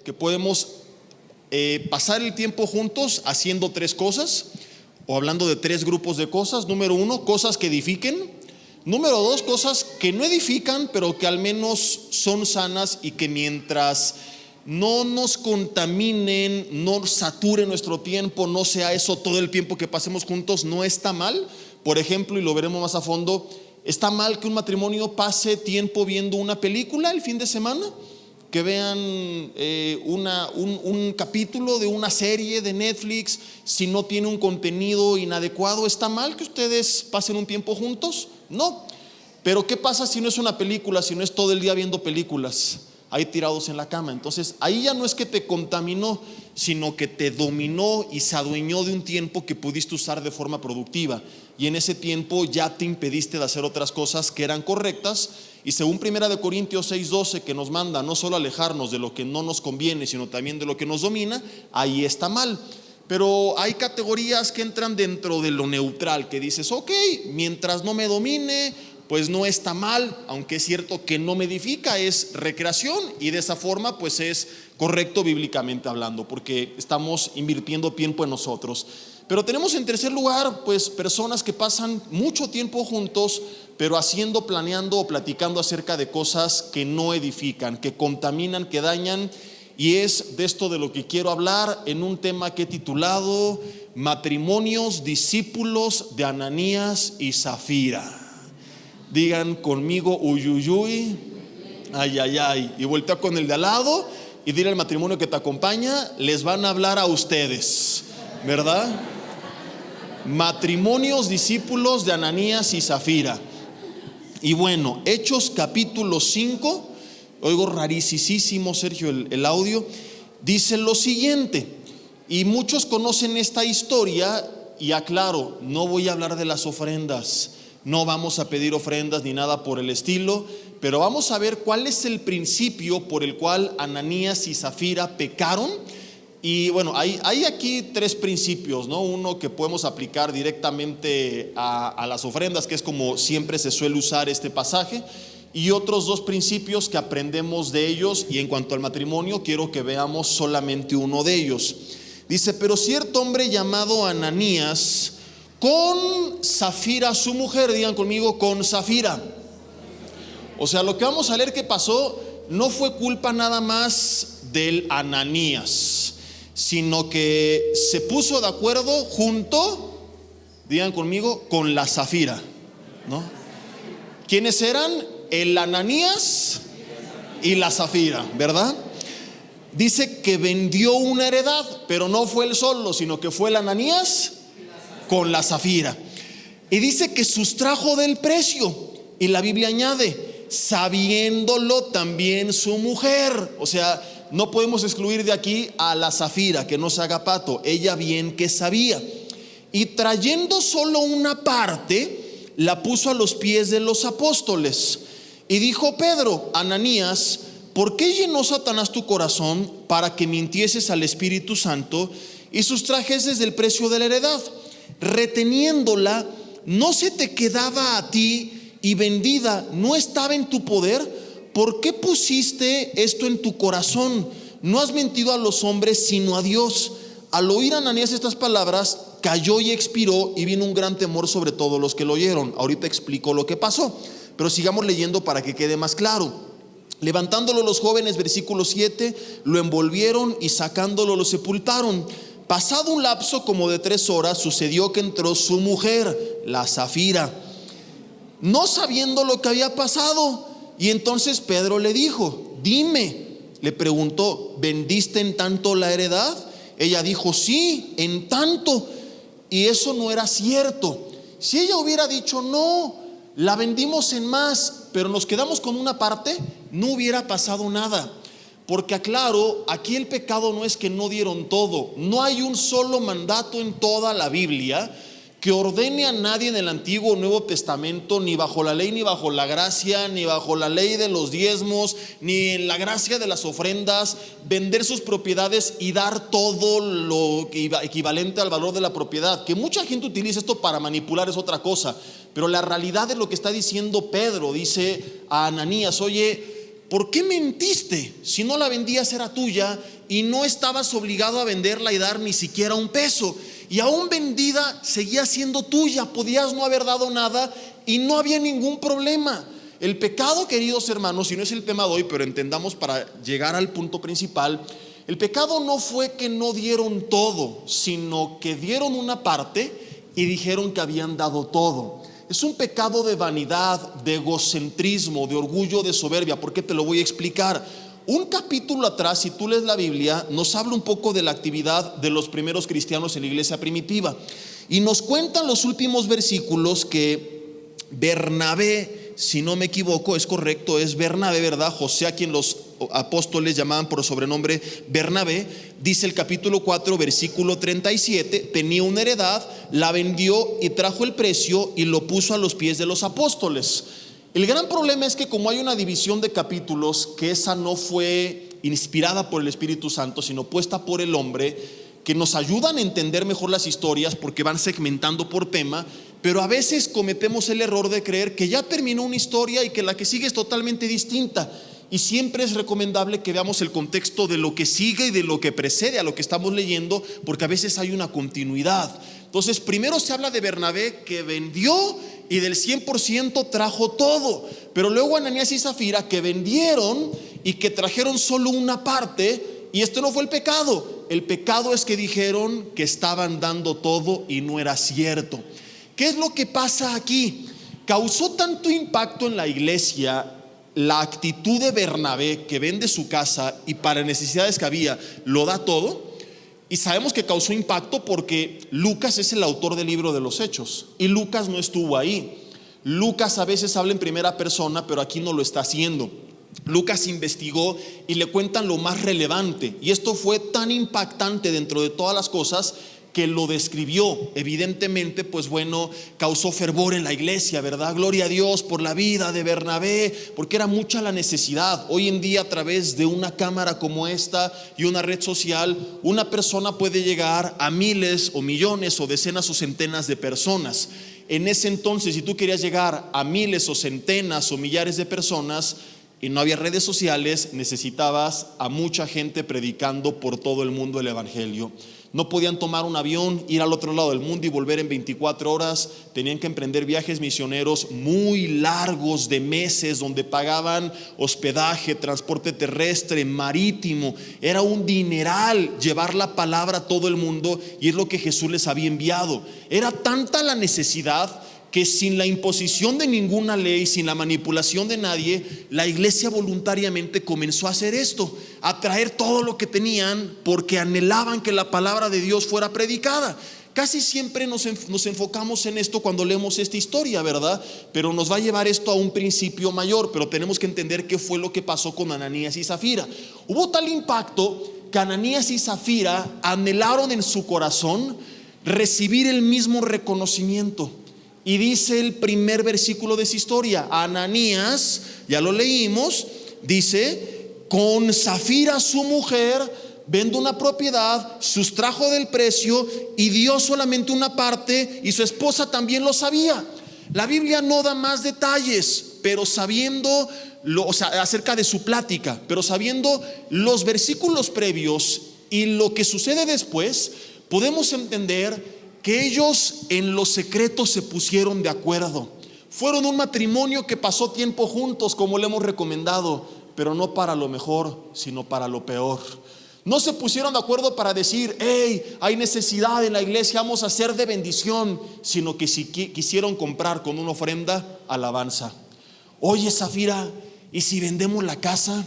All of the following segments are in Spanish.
Que podemos pasar el tiempo juntos haciendo tres cosas, o hablando de tres grupos de cosas. Número uno, cosas que edifiquen. Número dos, cosas que no edifican, pero que al menos son sanas y que mientras no nos contaminen, no saturen nuestro tiempo, no sea eso todo el tiempo que pasemos juntos, no está mal. Por ejemplo, y lo veremos más a fondo, ¿está mal que un matrimonio pase tiempo viendo una película el fin de semana? Que vean un capítulo de una serie de Netflix. Si no tiene un contenido inadecuado, ¿está mal que ustedes pasen un tiempo juntos? No. Pero ¿qué pasa si no es una película, si no es todo el día viendo películas ahí tirados en la cama? Entonces ahí ya no es que te contaminó, sino que te dominó y se adueñó de un tiempo que pudiste usar de forma productiva, y en ese tiempo ya te impediste de hacer otras cosas que eran correctas. Y según 1 Corintios 6:12, que nos manda no solo alejarnos de lo que no nos conviene, sino también de lo que nos domina, ahí está mal. Pero hay categorías que entran dentro de lo neutral, que dices, ok, mientras no me domine, pues no está mal, aunque es cierto que no me edifica, es recreación, y de esa forma pues es correcto bíblicamente hablando, porque estamos invirtiendo tiempo en nosotros. Pero tenemos en tercer lugar pues personas que pasan mucho tiempo juntos, pero haciendo, planeando o platicando acerca de cosas que no edifican, que contaminan, que dañan. Y es de esto de lo que quiero hablar en un tema que he titulado Matrimonios discípulos de Ananías y Zafira. Digan conmigo, uyuyuy, ay, ay, ay. Y voltea con el de al lado y dile al matrimonio que te acompaña, les van a hablar a ustedes, ¿verdad? Matrimonios discípulos de Ananías y Zafira. Y bueno, Hechos capítulo 5, oigo rarísimo, Sergio, el audio, dice lo siguiente, y muchos conocen esta historia, y aclaro, no voy a hablar de las ofrendas, no vamos a pedir ofrendas ni nada por el estilo, pero vamos a ver cuál es el principio por el cual Ananías y Zafira pecaron. Y bueno, hay aquí tres principios, ¿no? Uno que podemos aplicar directamente a las ofrendas, que es como siempre se suele usar este pasaje, y otros dos principios que aprendemos de ellos. Y en cuanto al matrimonio, quiero que veamos solamente uno de ellos. Dice, pero cierto hombre llamado Ananías, con Zafira su mujer, digan conmigo, con Zafira. O sea, lo que vamos a leer que pasó no fue culpa nada más del Ananías, sino que se puso de acuerdo junto, digan conmigo, con la Zafira, ¿no? ¿Quiénes eran? El Ananías y la Zafira, ¿verdad? Dice que vendió una heredad, pero no fue él solo, sino que fue el Ananías con la Zafira. Y dice que sustrajo del precio, y la Biblia añade, sabiéndolo también su mujer. O sea, no podemos excluir de aquí a la Zafira, que no se haga pato, ella bien que sabía. Y trayendo solo una parte, la puso a los pies de los apóstoles. Y dijo Pedro, Ananías, ¿por qué llenó Satanás tu corazón para que mintieses al Espíritu Santo y sustrajeses del precio de la heredad? Reteniéndola, ¿no se te quedaba a ti y vendida no estaba en tu poder? ¿Por qué pusiste esto en tu corazón? No has mentido a los hombres, sino a Dios. Al oír Ananías estas palabras, cayó y expiró, y vino un gran temor sobre todos los que lo oyeron. Ahorita explico lo que pasó, pero sigamos leyendo para que quede más claro. Levantándolo los jóvenes, versículo 7, lo envolvieron y sacándolo lo sepultaron. Pasado un lapso como de 3 horas, sucedió que entró su mujer, la Zafira, no sabiendo lo que había pasado. Y entonces Pedro le dijo, dime, le preguntó, ¿vendiste en tanto la heredad? Ella dijo, sí, en tanto. Y eso no era cierto. Si ella hubiera dicho, no, la vendimos en más, pero nos quedamos con una parte, no hubiera pasado nada. Porque aclaro, aquí el pecado no es que no dieron todo. No hay un solo mandato en toda la Biblia que ordene a nadie en el Antiguo o Nuevo Testamento, ni bajo la ley, ni bajo la gracia, ni bajo la ley de los diezmos, ni en la gracia de las ofrendas, vender sus propiedades y dar todo lo equivalente al valor de la propiedad. Que mucha gente utiliza esto para manipular es otra cosa, pero la realidad es lo que está diciendo Pedro. Dice a Ananías: oye, ¿por qué mentiste? Si no la vendías era tuya y no estabas obligado a venderla y dar ni siquiera un peso. Y aún vendida seguía siendo tuya, podías no haber dado nada y no había ningún problema. El pecado, queridos hermanos, y no es el tema de hoy, pero entendamos para llegar al punto principal, el pecado no fue que no dieron todo, sino que dieron una parte y dijeron que habían dado todo. Es un pecado de vanidad, de egocentrismo, de orgullo, de soberbia. ¿Por qué? Te lo voy a explicar. Un capítulo atrás, si tú lees la Biblia, nos habla un poco de la actividad de los primeros cristianos en la iglesia primitiva. Y nos cuentan los últimos versículos que Bernabé, si no me equivoco, es correcto, es Bernabé, ¿verdad? José, a quien los apóstoles llamaban por sobrenombre Bernabé, dice el capítulo 4, versículo 37, tenía una heredad, la vendió y trajo el precio y lo puso a los pies de los apóstoles. El gran problema es que como hay una división de capítulos, que esa no fue inspirada por el Espíritu Santo, sino puesta por el hombre, que nos ayudan a entender mejor las historias porque van segmentando por tema, pero a veces cometemos el error de creer que ya terminó una historia y que la que sigue es totalmente distinta. Y siempre es recomendable que veamos el contexto de lo que sigue y de lo que precede a lo que estamos leyendo, porque a veces hay una continuidad. Entonces, primero se habla de Bernabé, que vendió y del 100% trajo todo. Pero luego Ananías y Zafira, que vendieron y que trajeron solo una parte. Y esto no fue el pecado. El pecado es que dijeron que estaban dando todo y no era cierto. ¿Qué es lo que pasa aquí? Causó tanto impacto en la iglesia la actitud de Bernabé, que vende su casa y para necesidades que había lo da todo. Y sabemos que causó impacto porque Lucas es el autor del libro de los Hechos y Lucas no estuvo ahí. Lucas a veces habla en primera persona, pero aquí no lo está haciendo. Lucas investigó y le cuentan lo más relevante, y esto fue tan impactante dentro de todas las cosas que lo describió. Evidentemente, pues bueno, causó fervor en la iglesia, ¿verdad? Gloria a Dios por la vida de Bernabé, porque era mucha la necesidad. Hoy en día, a través de una cámara como esta y una red social, una persona puede llegar a miles o millones o decenas o centenas de personas. En ese entonces, si tú querías llegar a miles o centenas o millares de personas y no había redes sociales, necesitabas a mucha gente predicando por todo el mundo el evangelio. No podían tomar un avión, ir al otro lado del mundo y volver en 24 horas. Tenían que emprender viajes misioneros muy largos de meses, donde pagaban hospedaje, transporte terrestre, marítimo. Era un dineral llevar la palabra a todo el mundo, y es lo que Jesús les había enviado. Era tanta la necesidad que sin la imposición de ninguna ley, sin la manipulación de nadie, la iglesia voluntariamente comenzó a hacer esto, a traer todo lo que tenían, porque anhelaban que la palabra de Dios fuera predicada. Casi siempre nos enfocamos en esto cuando leemos esta historia, ¿verdad? Pero nos va a llevar esto a un principio mayor. Pero tenemos que entender qué fue lo que pasó con Ananías y Zafira. Hubo tal impacto que Ananías y Zafira anhelaron en su corazón recibir el mismo reconocimiento. Y dice el primer versículo de esa historia: Ananías, ya lo leímos, dice, con Zafira su mujer vende una propiedad, sustrajo del precio y dio solamente una parte, y su esposa también lo sabía. La Biblia no da más detalles, pero sabiendo acerca de su plática, pero sabiendo los versículos previos y lo que sucede después, podemos entender que ellos en lo secreto se pusieron de acuerdo. Fueron un matrimonio que pasó tiempo juntos, como le hemos recomendado, pero no para lo mejor, sino para lo peor. No se pusieron de acuerdo para decir: hey, hay necesidad en la iglesia, vamos a ser de bendición, sino que si quisieron comprar con una ofrenda alabanza. Oye, Zafira, ¿y si vendemos la casa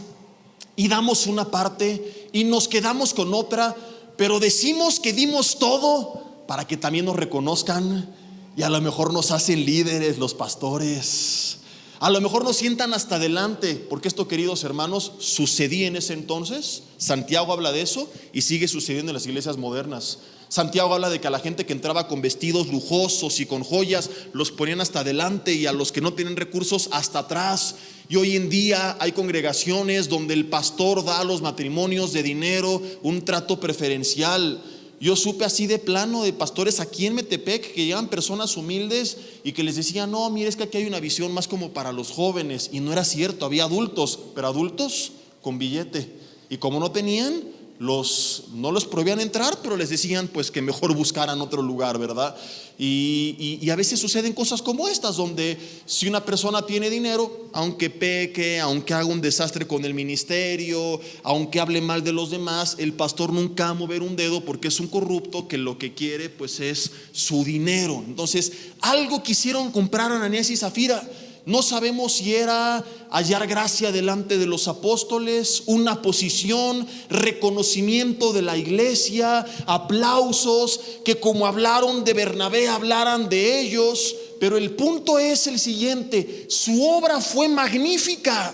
y damos una parte y nos quedamos con otra, pero decimos que dimos todo para que también nos reconozcan? Y a lo mejor nos hacen líderes los pastores. A lo mejor nos sientan hasta adelante, porque esto, queridos hermanos, sucedía en ese entonces. Santiago habla de eso y sigue sucediendo en las iglesias modernas. Santiago habla de que a la gente que entraba con vestidos lujosos y con joyas los ponían hasta adelante, y a los que no tienen recursos hasta atrás. Y hoy en día hay congregaciones donde el pastor da a los matrimonios de dinero un trato preferencial. Yo supe así de plano de pastores aquí en Metepec que llegan personas humildes y que les decían: no, mire, es que aquí hay una visión más como para los jóvenes. Y no era cierto, había adultos, pero adultos con billete. Y como no tenían, no los prohibían entrar, pero les decían pues que mejor buscaran otro lugar, ¿verdad? Y a veces suceden cosas como estas, donde si una persona tiene dinero, aunque peque, aunque haga un desastre con el ministerio, aunque hable mal de los demás, el pastor nunca va a mover un dedo, porque es un corrupto que lo que quiere pues es su dinero. Entonces algo quisieron comprar Ananías y Zafira. No sabemos si era hallar gracia delante de los apóstoles, una posición, reconocimiento de la iglesia, aplausos, que como hablaron de Bernabé hablaran de ellos. Pero el punto es el siguiente: su obra fue magnífica,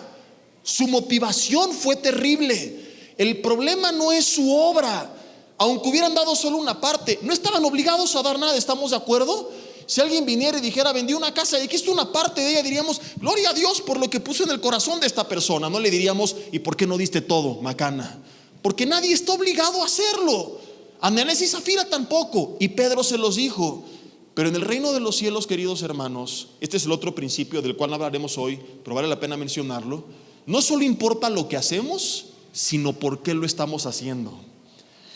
su motivación fue terrible. El problema no es su obra. Aunque hubieran dado solo una parte, no estaban obligados a dar nada, ¿estamos de acuerdo? Si alguien viniera y dijera: vendí una casa y aquí está una parte de ella, diríamos: gloria a Dios por lo que puso en el corazón de esta persona. No le diríamos: ¿y por qué no diste todo, macana? Porque nadie está obligado a hacerlo. Ananías y Zafira tampoco, y Pedro se los dijo. Pero en el reino de los cielos, queridos hermanos, este es el otro principio del cual hablaremos hoy, pero vale la pena mencionarlo. No solo importa lo que hacemos, sino por qué lo estamos haciendo.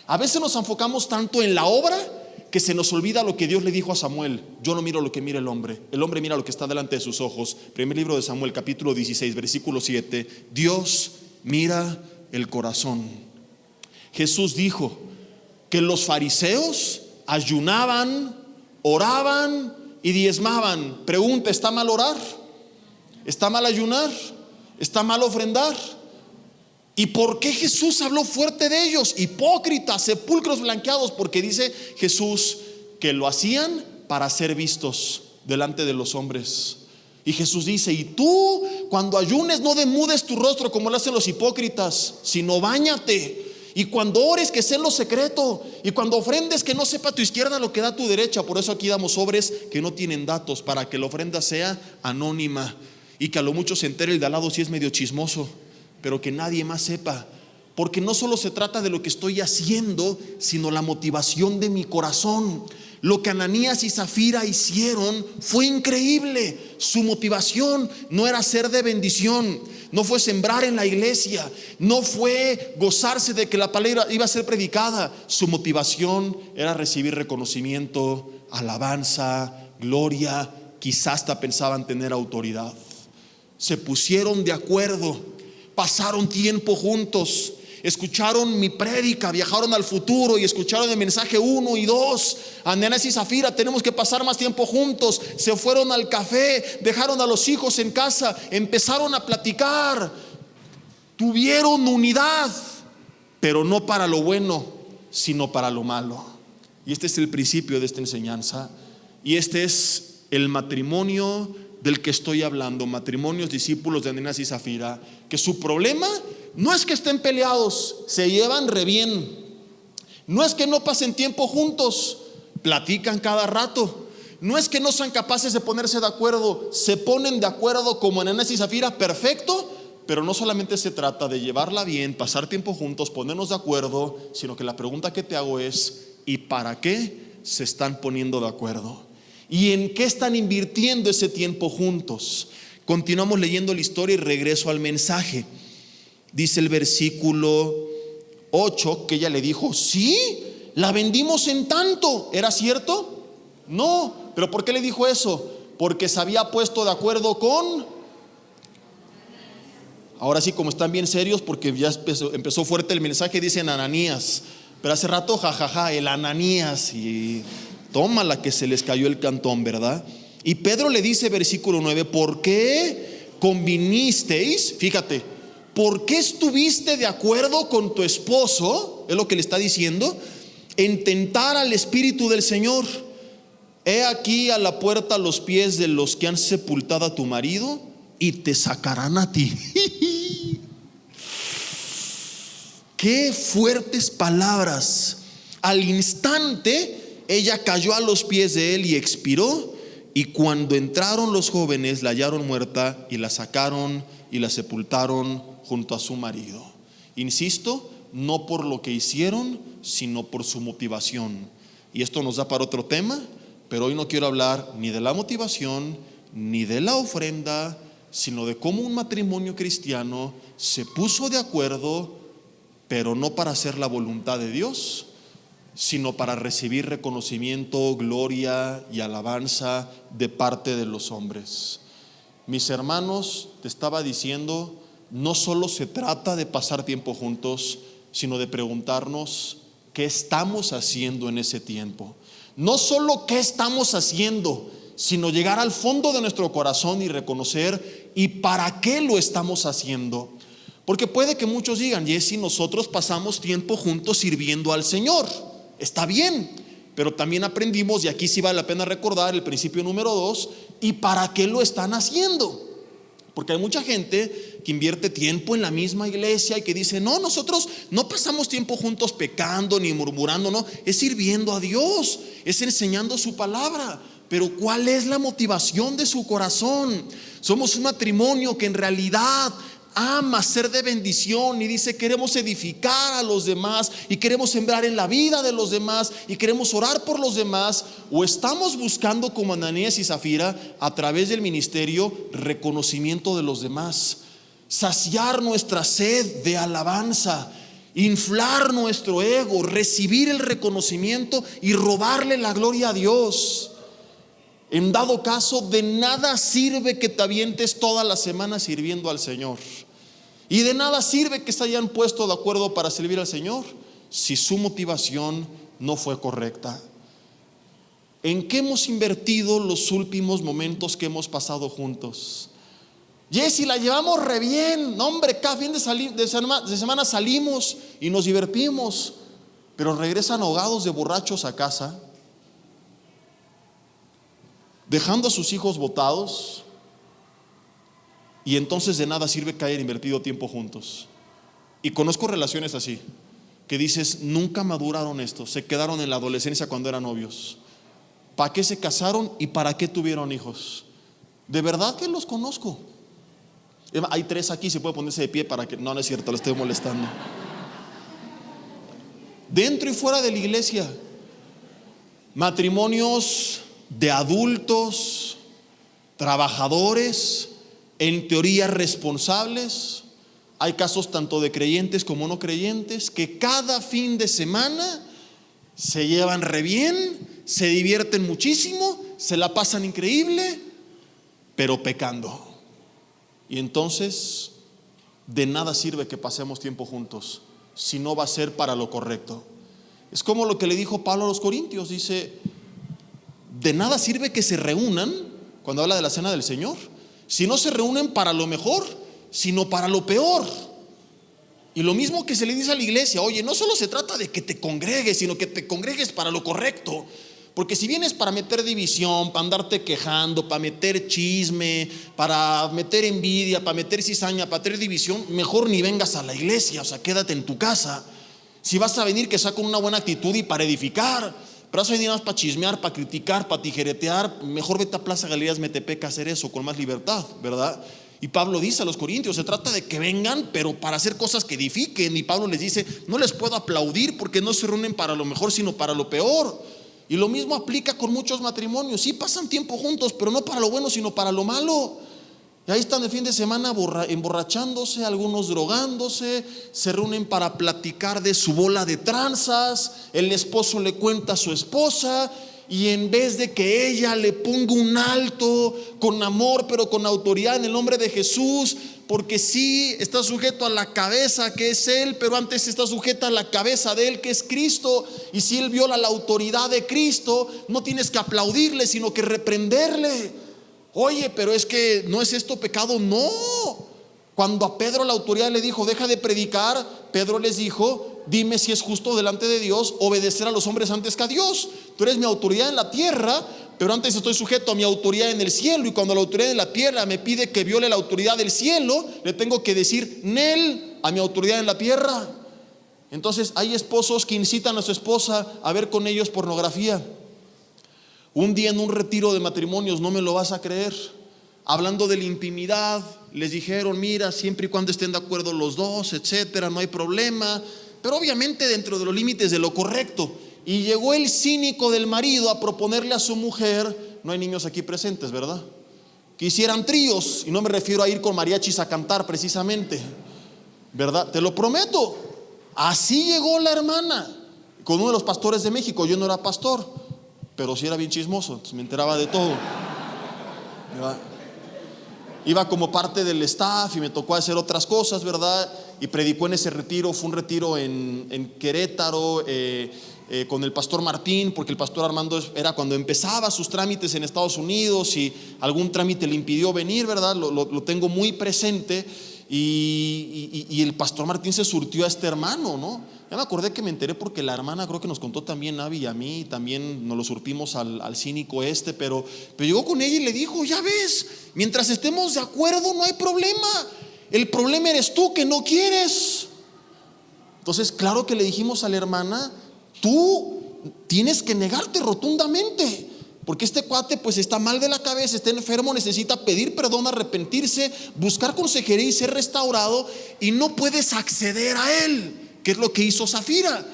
A veces nos enfocamos tanto en la obra que se nos olvida lo que Dios le dijo a Samuel: yo no miro lo que mira el hombre mira lo que está delante de sus ojos. Primer libro de Samuel, capítulo 16, versículo 7. Dios mira el corazón. Jesús dijo que los fariseos ayunaban, oraban y diezmaban. Pregunta: ¿está mal orar? ¿Está mal ayunar? ¿Está mal ofrendar? ¿Y por qué Jesús habló fuerte de ellos? Hipócritas, sepulcros blanqueados, porque dice Jesús que lo hacían para ser vistos delante de los hombres. Y Jesús dice: y tú, cuando ayunes, no demudes tu rostro como lo hacen los hipócritas, sino báñate. Y cuando ores, que sea en lo secreto. Y cuando ofrendes, que no sepa tu izquierda lo que da tu derecha. Por eso aquí damos sobres que no tienen datos, para que la ofrenda sea anónima, y que a lo mucho se entere el de al lado si es medio chismoso, pero que nadie más sepa. Porque no solo se trata de lo que estoy haciendo, sino la motivación de mi corazón. Lo que Ananías y Zafira hicieron fue increíble. Su motivación no era ser de bendición, no fue sembrar en la iglesia, no fue gozarse de que la palabra iba a ser predicada. Su motivación era recibir reconocimiento, alabanza, gloria. Quizás hasta pensaban tener autoridad. Se pusieron de acuerdo, pasaron tiempo juntos, escucharon mi prédica, viajaron al futuro y escucharon el mensaje 1 y 2. Ananías y Zafira: tenemos que pasar más tiempo juntos. Se fueron al café, dejaron a los hijos en casa, empezaron a platicar, tuvieron unidad, pero no para lo bueno, sino para lo malo. Y este es el principio de esta enseñanza, y este es el matrimonio del que estoy hablando. Matrimonios discípulos de Ananías y Zafira, que su problema no es que estén peleados, se llevan re bien. No es que no pasen tiempo juntos, platican cada rato. No es que no sean capaces de ponerse de acuerdo, se ponen de acuerdo como Ananías y Zafira, perfecto. Pero no solamente se trata de llevarla bien, pasar tiempo juntos, ponernos de acuerdo, sino que la pregunta que te hago es: ¿y para qué se están poniendo de acuerdo? ¿Y en qué están invirtiendo ese tiempo juntos? Continuamos leyendo la historia y regreso al mensaje. Dice el versículo 8 que ella le dijo: sí, la vendimos en tanto. ¿Era cierto? No. ¿Pero por qué le dijo eso? Porque se había puesto de acuerdo con... Ahora sí, como están bien serios, porque ya empezó fuerte el mensaje, dicen Ananías. Pero hace rato, jajaja, el Ananías, y tómala que se les cayó el cantón, ¿verdad? Y Pedro le dice, versículo 9: ¿por qué convinisteis? Fíjate, ¿por qué estuviste de acuerdo con tu esposo? Es lo que le está diciendo, en tentar al Espíritu del Señor. he aquí a la puerta los pies de los que han sepultado a tu marido y te sacarán a ti. Qué fuertes palabras. Al instante ella cayó a los pies de él y expiró. Y cuando entraron los jóvenes la hallaron muerta y la sacaron y la sepultaron junto a su marido. Insisto, no por lo que hicieron, sino por su motivación. Y esto nos da para otro tema, pero hoy no quiero hablar ni de la motivación ni de la ofrenda, sino de cómo un matrimonio cristiano se puso de acuerdo, pero no para hacer la voluntad de Dios, sino para recibir reconocimiento, gloria y alabanza de parte de los hombres. Mis hermanos, te estaba diciendo, no solo se trata de pasar tiempo juntos, sino de preguntarnos qué estamos haciendo en ese tiempo. No solo qué estamos haciendo, sino llegar al fondo de nuestro corazón y reconocer y para qué lo estamos haciendo. Porque puede que muchos digan, Jesse, nosotros pasamos tiempo juntos sirviendo al Señor. Está bien, pero también aprendimos, y aquí sí vale la pena recordar el principio número 2, ¿y para qué lo están haciendo? Porque hay mucha gente que invierte tiempo en la misma iglesia y que dice, no, nosotros no pasamos tiempo juntos pecando ni murmurando, no, es sirviendo a Dios, es enseñando su palabra. Pero ¿cuál es la motivación de su corazón? Somos un matrimonio que en realidad ama ser de bendición y dice, queremos edificar a los demás y queremos sembrar en la vida de los demás y queremos orar por los demás. O estamos buscando, como Ananías y Zafira, a través del ministerio, reconocimiento de los demás, saciar nuestra sed de alabanza, inflar nuestro ego, recibir el reconocimiento y robarle la gloria a Dios. En dado caso, de nada sirve que te avientes toda la semana sirviendo al Señor, y de nada sirve que se hayan puesto de acuerdo para servir al Señor si su motivación no fue correcta. ¿En qué hemos invertido los últimos momentos que hemos pasado juntos? Jessy, la llevamos re bien, no, hombre, cada fin de semana salimos y nos divertimos, pero regresan ahogados de borrachos a casa, dejando a sus hijos botados, y entonces de nada sirve que hayan invertido tiempo juntos. Y conozco relaciones así, que dices, nunca maduraron esto, se quedaron en la adolescencia cuando eran novios. ¿Para qué se casaron y para qué tuvieron hijos? De verdad que los conozco. Hay 3 aquí, se puede ponerse de pie para que, no es cierto, le estoy molestando. Dentro y fuera de la iglesia, matrimonios de adultos, trabajadores, en teoría responsables. Hay casos tanto de creyentes como no creyentes que cada fin de semana se llevan re bien, se divierten muchísimo, se la pasan increíble, pero pecando. Y entonces de nada sirve que pasemos tiempo juntos si no va a ser para lo correcto. Es como lo que le dijo Pablo a los Corintios, dice, de nada sirve que se reúnan, cuando habla de la cena del Señor, si no se reúnen para lo mejor, sino para lo peor. Y lo mismo que se le dice a la iglesia, oye, no solo se trata de que te congregues, sino que te congregues para lo correcto. Porque si vienes para meter división, para andarte quejando, para meter chisme, para meter envidia, para meter cizaña, para meter división, mejor ni vengas a la iglesia, o sea, quédate en tu casa. Si vas a venir, que sea con una buena actitud y para edificar. Pero vas a venir más para chismear, para criticar, para tijeretear, mejor vete a Plaza Galerías Metepec a hacer eso con más libertad, ¿verdad? Y Pablo dice a los corintios, se trata de que vengan, pero para hacer cosas que edifiquen. Y Pablo les dice, no les puedo aplaudir porque no se reúnen para lo mejor, sino para lo peor. Y lo mismo aplica con muchos matrimonios. Sí pasan tiempo juntos, pero no para lo bueno, sino para lo malo. Y ahí están de fin de semana emborrachándose, algunos drogándose, se reúnen para platicar de su bola de tranzas. El esposo le cuenta a su esposa, y en vez de que ella le ponga un alto con amor, pero con autoridad en el nombre de Jesús, porque sí está sujeto a la cabeza que es Él, pero antes está sujeta a la cabeza de Él que es Cristo. Y si Él viola la autoridad de Cristo, no tienes que aplaudirle, sino que reprenderle. Oye, pero es que no es esto pecado. No. Cuando a Pedro la autoridad le dijo, deja de predicar, Pedro les dijo, dime si es justo delante de Dios obedecer a los hombres antes que a Dios. Tú eres mi autoridad en la tierra, pero antes estoy sujeto a mi autoridad en el cielo. Y cuando la autoridad en la tierra me pide que viole la autoridad del cielo, le tengo que decir Nel a mi autoridad en la tierra. Entonces hay esposos que incitan a su esposa a ver con ellos pornografía. Un día en un retiro de matrimonios, no me lo vas a creer, hablando de la intimidad, les dijeron: mira, siempre y cuando estén de acuerdo los dos, etcétera, no hay problema, pero obviamente dentro de los límites de lo correcto. Y llegó el cínico del marido a proponerle a su mujer, no hay niños aquí presentes, ¿verdad?, que hicieran tríos, y no me refiero a ir con mariachis a cantar precisamente, ¿verdad? Te lo prometo. Así llegó la hermana con uno de los pastores de México. Yo no era pastor, pero sí era bien chismoso, entonces me enteraba de todo, ¿verdad? Iba como parte del staff y me tocó hacer otras cosas, ¿verdad? Y predicó en ese retiro. Fue un retiro en Querétaro, con el pastor Martín, porque el pastor Armando era cuando empezaba sus trámites en Estados Unidos y algún trámite le impidió venir, ¿verdad? Lo tengo muy presente. Y el pastor Martín se surtió a este hermano, ¿no? Ya me acordé que me enteré porque la hermana creo que nos contó también, Avi y a mí, también nos lo surtimos al cínico pero llegó con ella y le dijo: ya ves, mientras estemos de acuerdo no hay problema, el problema eres tú que no quieres. Entonces claro que le dijimos a la hermana: tú tienes que negarte rotundamente, porque este cuate pues está mal de la cabeza, está enfermo, necesita pedir perdón, arrepentirse, buscar consejería y ser restaurado, y no puedes acceder a él. ¿Qué es lo que hizo Zafira?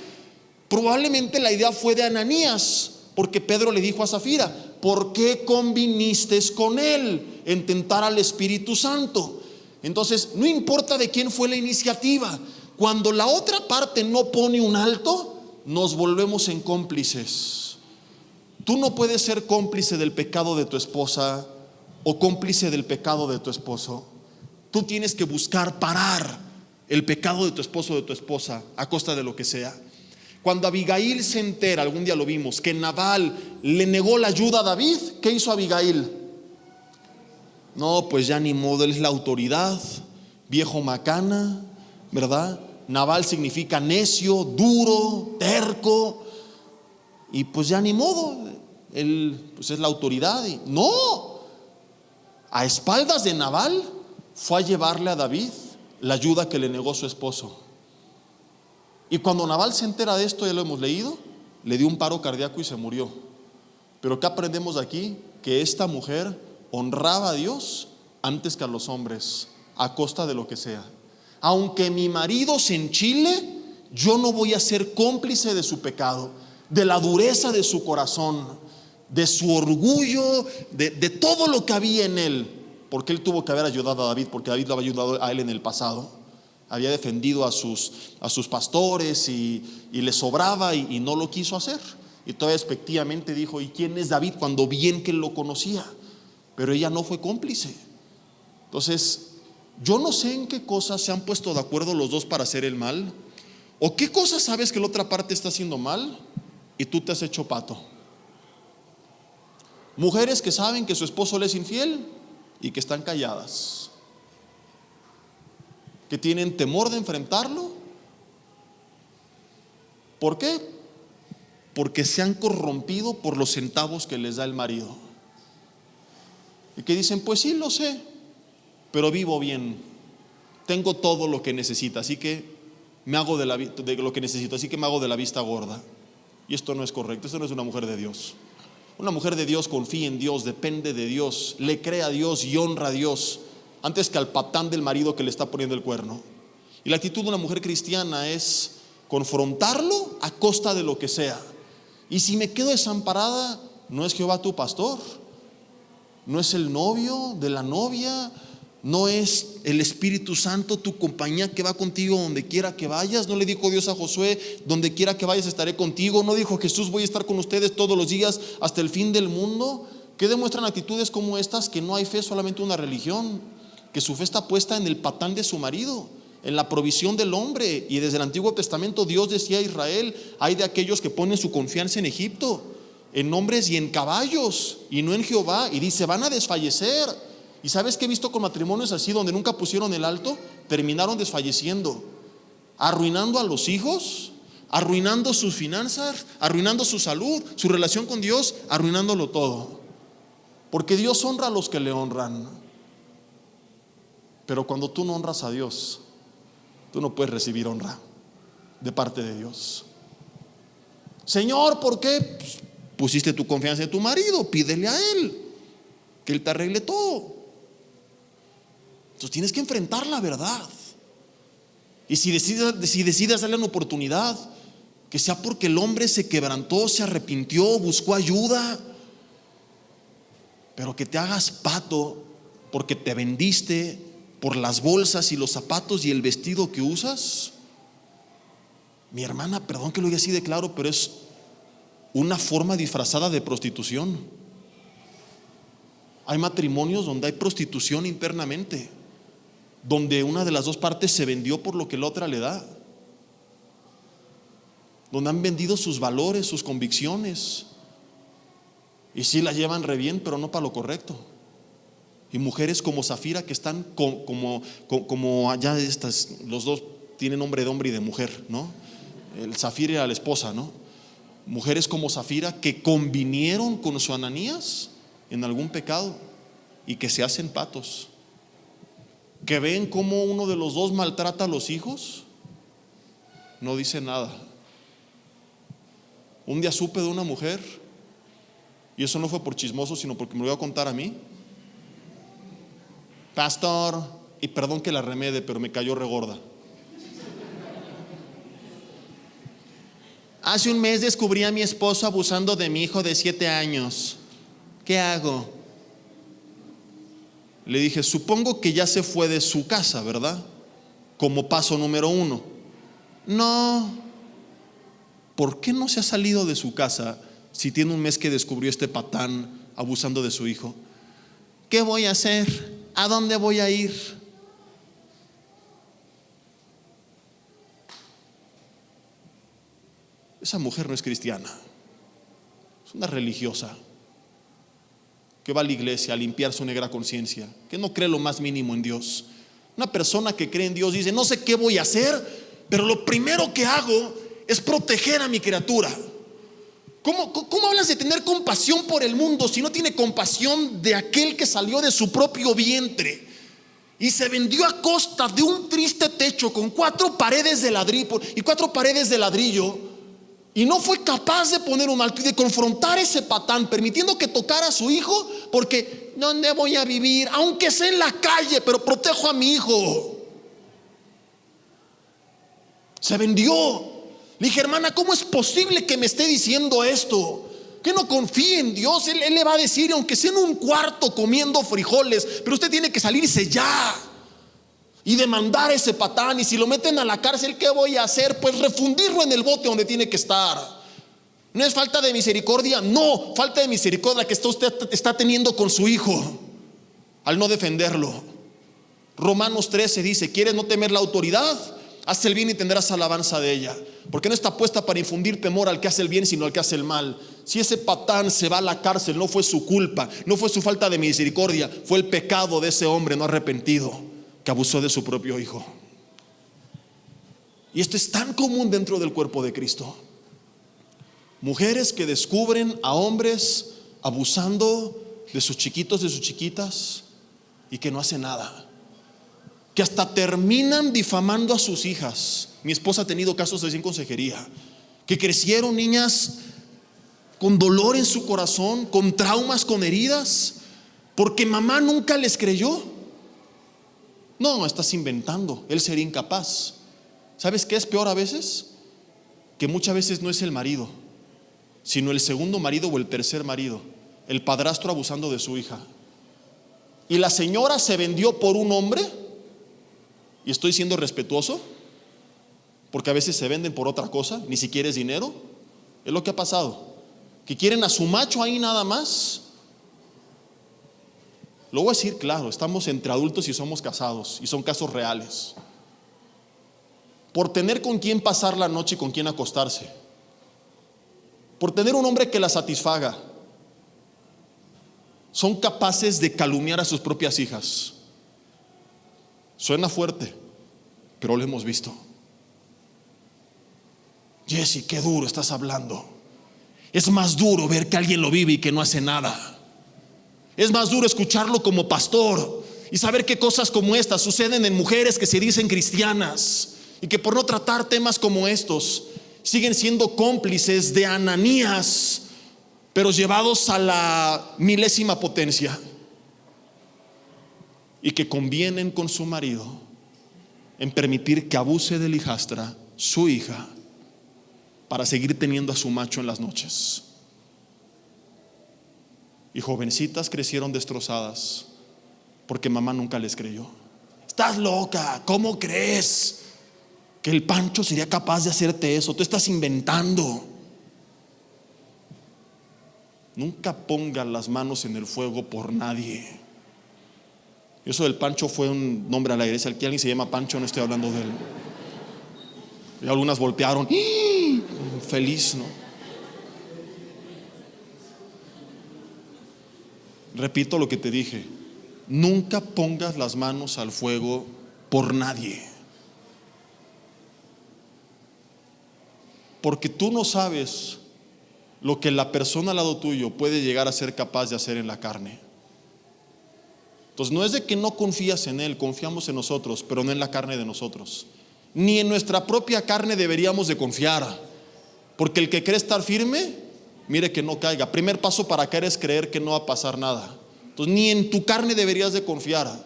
Probablemente la idea fue de Ananías, porque Pedro le dijo a Zafira: ¿por qué conviniste con él en tentar al Espíritu Santo? Entonces no importa de quién fue la iniciativa, cuando la otra parte no pone un alto, nos volvemos en cómplices. Tú no puedes ser cómplice del pecado de tu esposa o cómplice del pecado de tu esposo. Tú tienes que buscar parar el pecado de tu esposo o de tu esposa a costa de lo que sea. Cuando Abigail se entera, algún día lo vimos, que Nabal le negó la ayuda a David, ¿qué hizo Abigail? No, pues ya ni modo, él es la autoridad, viejo macana, ¿verdad? Nabal significa necio, duro, terco, y pues ya ni modo, él pues es la autoridad. Y no, a espaldas de Nabal fue a llevarle a David la ayuda que le negó su esposo. Y cuando Nabal se entera de esto, ya lo hemos leído, le dio un paro cardíaco y se murió. Pero ¿qué aprendemos de aquí? Que esta mujer honraba a Dios antes que a los hombres, a costa de lo que sea. Aunque mi marido se enchile, yo no voy a ser cómplice de su pecado, de la dureza de su corazón, de su orgullo, de todo lo que había en él. Porque él tuvo que haber ayudado a David, porque David lo había ayudado a él en el pasado. Había defendido a sus pastores y le sobraba y no lo quiso hacer. Y todavía despectivamente dijo: ¿y quién es David?, cuando bien que él lo conocía. Pero ella no fue cómplice. Entonces yo no sé en qué cosas se han puesto de acuerdo los dos para hacer el mal, o qué cosas sabes que la otra parte está haciendo mal y tú te has hecho pato. Mujeres que saben que su esposo le es infiel y que están calladas, que tienen temor de enfrentarlo. ¿Por qué? Porque se han corrompido por los centavos que les da el marido, y que dicen: pues sí, lo sé, pero vivo bien, tengo todo lo que necesita, así que me hago de lo que necesito, así que me hago de la vista gorda. Y esto no es correcto, esto no es una mujer de Dios. Una mujer de Dios confía en Dios, depende de Dios, le cree a Dios y honra a Dios antes que al patán del marido que le está poniendo el cuerno. Y la actitud de una mujer cristiana es confrontarlo a costa de lo que sea. Y si me quedo desamparada, no es Jehová tu pastor, no es el novio de la novia, no es el Espíritu Santo tu compañía que va contigo donde quiera que vayas. No le dijo Dios a Josué: donde quiera que vayas estaré contigo. No dijo Jesús: voy a estar con ustedes todos los días hasta el fin del mundo. ¿Qué demuestran actitudes como estas? Que no hay fe, solamente una religión, que su fe está puesta en el patán de su marido, en la provisión del hombre. Y desde el Antiguo Testamento Dios decía a Israel: hay de aquellos que ponen su confianza en Egipto, en hombres y en caballos, y no en Jehová. Y dice: van a desfallecer. ¿Y sabes qué he visto con matrimonios así, donde nunca pusieron el alto? Terminaron desfalleciendo. arruinando a los hijos, arruinando sus finanzas, arruinando su salud, su relación con Dios, arruinándolo todo. Porque Dios honra a los que le honran. Pero cuando tú no honras a Dios, tú no puedes recibir honra de parte de Dios. Señor, ¿por qué? Pues, pusiste tu confianza en tu marido, pídele a él que él te arregle todo. Entonces tienes que enfrentar la verdad. Y si decides darle una oportunidad, que sea porque el hombre se quebrantó, se arrepintió, buscó ayuda. Pero que te hagas pato porque te vendiste por las bolsas y los zapatos y el vestido que usas. Mi hermana, perdón que lo diga así de claro, pero es una forma disfrazada de prostitución. Hay matrimonios donde hay prostitución internamente, donde una de las dos partes se vendió por lo que la otra le da, donde han vendido sus valores, sus convicciones, y sí la llevan re bien, pero no para lo correcto. Y mujeres como Zafira que están como allá estas, los dos tienen nombre de hombre y de mujer, ¿no? El Zafira era la esposa, ¿no? Mujeres como Zafira que convinieron con su Ananías en algún pecado y que se hacen patos, que ven cómo uno de los dos maltrata a los hijos, no dice nada. Un día supe de una mujer, y eso no fue por chismoso, sino porque me lo iba a contar a mí. Pastor, y perdón que la remede, pero me cayó regorda. Hace un mes descubrí a mi esposo abusando de mi hijo de 7 años. ¿Qué hago? Le dije, supongo que ya se fue de su casa, ¿verdad? Como paso número 1. No. ¿Por qué no se ha salido de su casa si tiene un mes que descubrió este patán abusando de su hijo? ¿Qué voy a hacer? ¿A dónde voy a ir? Esa mujer no es cristiana, es una religiosa que va a la iglesia a limpiar su negra conciencia, que no cree lo más mínimo en Dios. Una persona que cree en Dios dice, no sé qué voy a hacer, pero lo primero que hago es proteger a mi criatura. ¿Cómo hablas de tener compasión por el mundo si no tiene compasión de aquel que salió de su propio vientre y se vendió a costa de un triste techo con 4 paredes de ladrillo y 4 paredes de ladrillo? Y no fue capaz de poner un alto y de confrontar ese patán, permitiendo que tocara a su hijo, porque ¿dónde voy a vivir? Aunque sea en la calle, pero protejo a mi hijo. Se vendió. Le dije, hermana, ¿cómo es posible que me esté diciendo esto? Que no confíe en Dios. Él le va a decir, aunque sea en un cuarto comiendo frijoles, pero usted tiene que salirse ya y demandar a ese patán. Y si lo meten a la cárcel, ¿qué voy a hacer? Pues refundirlo en el bote donde tiene que estar. ¿No es falta de misericordia? No, falta de misericordia que usted está teniendo con su hijo al no defenderlo. Romanos 13 dice, ¿quieres no temer la autoridad? Haz el bien y tendrás alabanza de ella, porque no está puesta para infundir temor al que hace el bien, sino al que hace el mal. Si ese patán se va a la cárcel, no fue su culpa, no fue su falta de misericordia, fue el pecado de ese hombre no arrepentido que abusó de su propio hijo. Y esto es tan común dentro del cuerpo de Cristo. Mujeres que descubren a hombres abusando de sus chiquitos, de sus chiquitas, y que no hacen nada, que hasta terminan difamando a sus hijas. Mi esposa ha tenido casos así en consejería, que crecieron niñas con dolor en su corazón, con traumas, con heridas, porque mamá nunca les creyó. No, estás inventando, él sería incapaz. ¿Sabes qué es peor a veces? Que muchas veces no es el marido, sino el segundo marido o el tercer marido, el padrastro abusando de su hija. Y la señora se vendió por un hombre, y estoy siendo respetuoso, porque a veces se venden por otra cosa, ni siquiera es dinero. Es lo que ha pasado, que quieren a su macho ahí nada más. Lo voy a decir claro, estamos entre adultos y somos casados, y son casos reales. Por tener con quién pasar la noche y con quién acostarse, por tener un hombre que la satisfaga, son capaces de calumniar a sus propias hijas. Suena fuerte, pero lo hemos visto. Jesse, qué duro estás hablando. Es más duro ver que alguien lo vive y que no hace nada. Es más duro escucharlo como pastor y saber que cosas como estas suceden en mujeres que se dicen cristianas y que por no tratar temas como estos siguen siendo cómplices de Ananías, pero llevados a la milésima potencia, y que convienen con su marido en permitir que abuse de la hijastra, su hija, para seguir teniendo a su macho en las noches. Y jovencitas crecieron destrozadas porque mamá nunca les creyó. Estás loca, ¿cómo crees que el Pancho sería capaz de hacerte eso? Tú estás inventando. Nunca pongas las manos en el fuego por nadie. Eso del Pancho fue un nombre a la iglesia. Al que alguien se llama Pancho, no estoy hablando de él. Y algunas voltearon, feliz, ¿no? Repito lo que te dije: nunca pongas las manos al fuego por nadie, porque tú no sabes lo que la persona al lado tuyo puede llegar a ser capaz de hacer en la carne. Entonces no es de que no confías en él, confiamos en nosotros, pero no en la carne de nosotros. Ni en nuestra propia carne deberíamos de confiar, porque el que cree estar firme, mire que no caiga. Primer paso para caer es creer que no va a pasar nada. Entonces ni en tu carne deberías de confiar,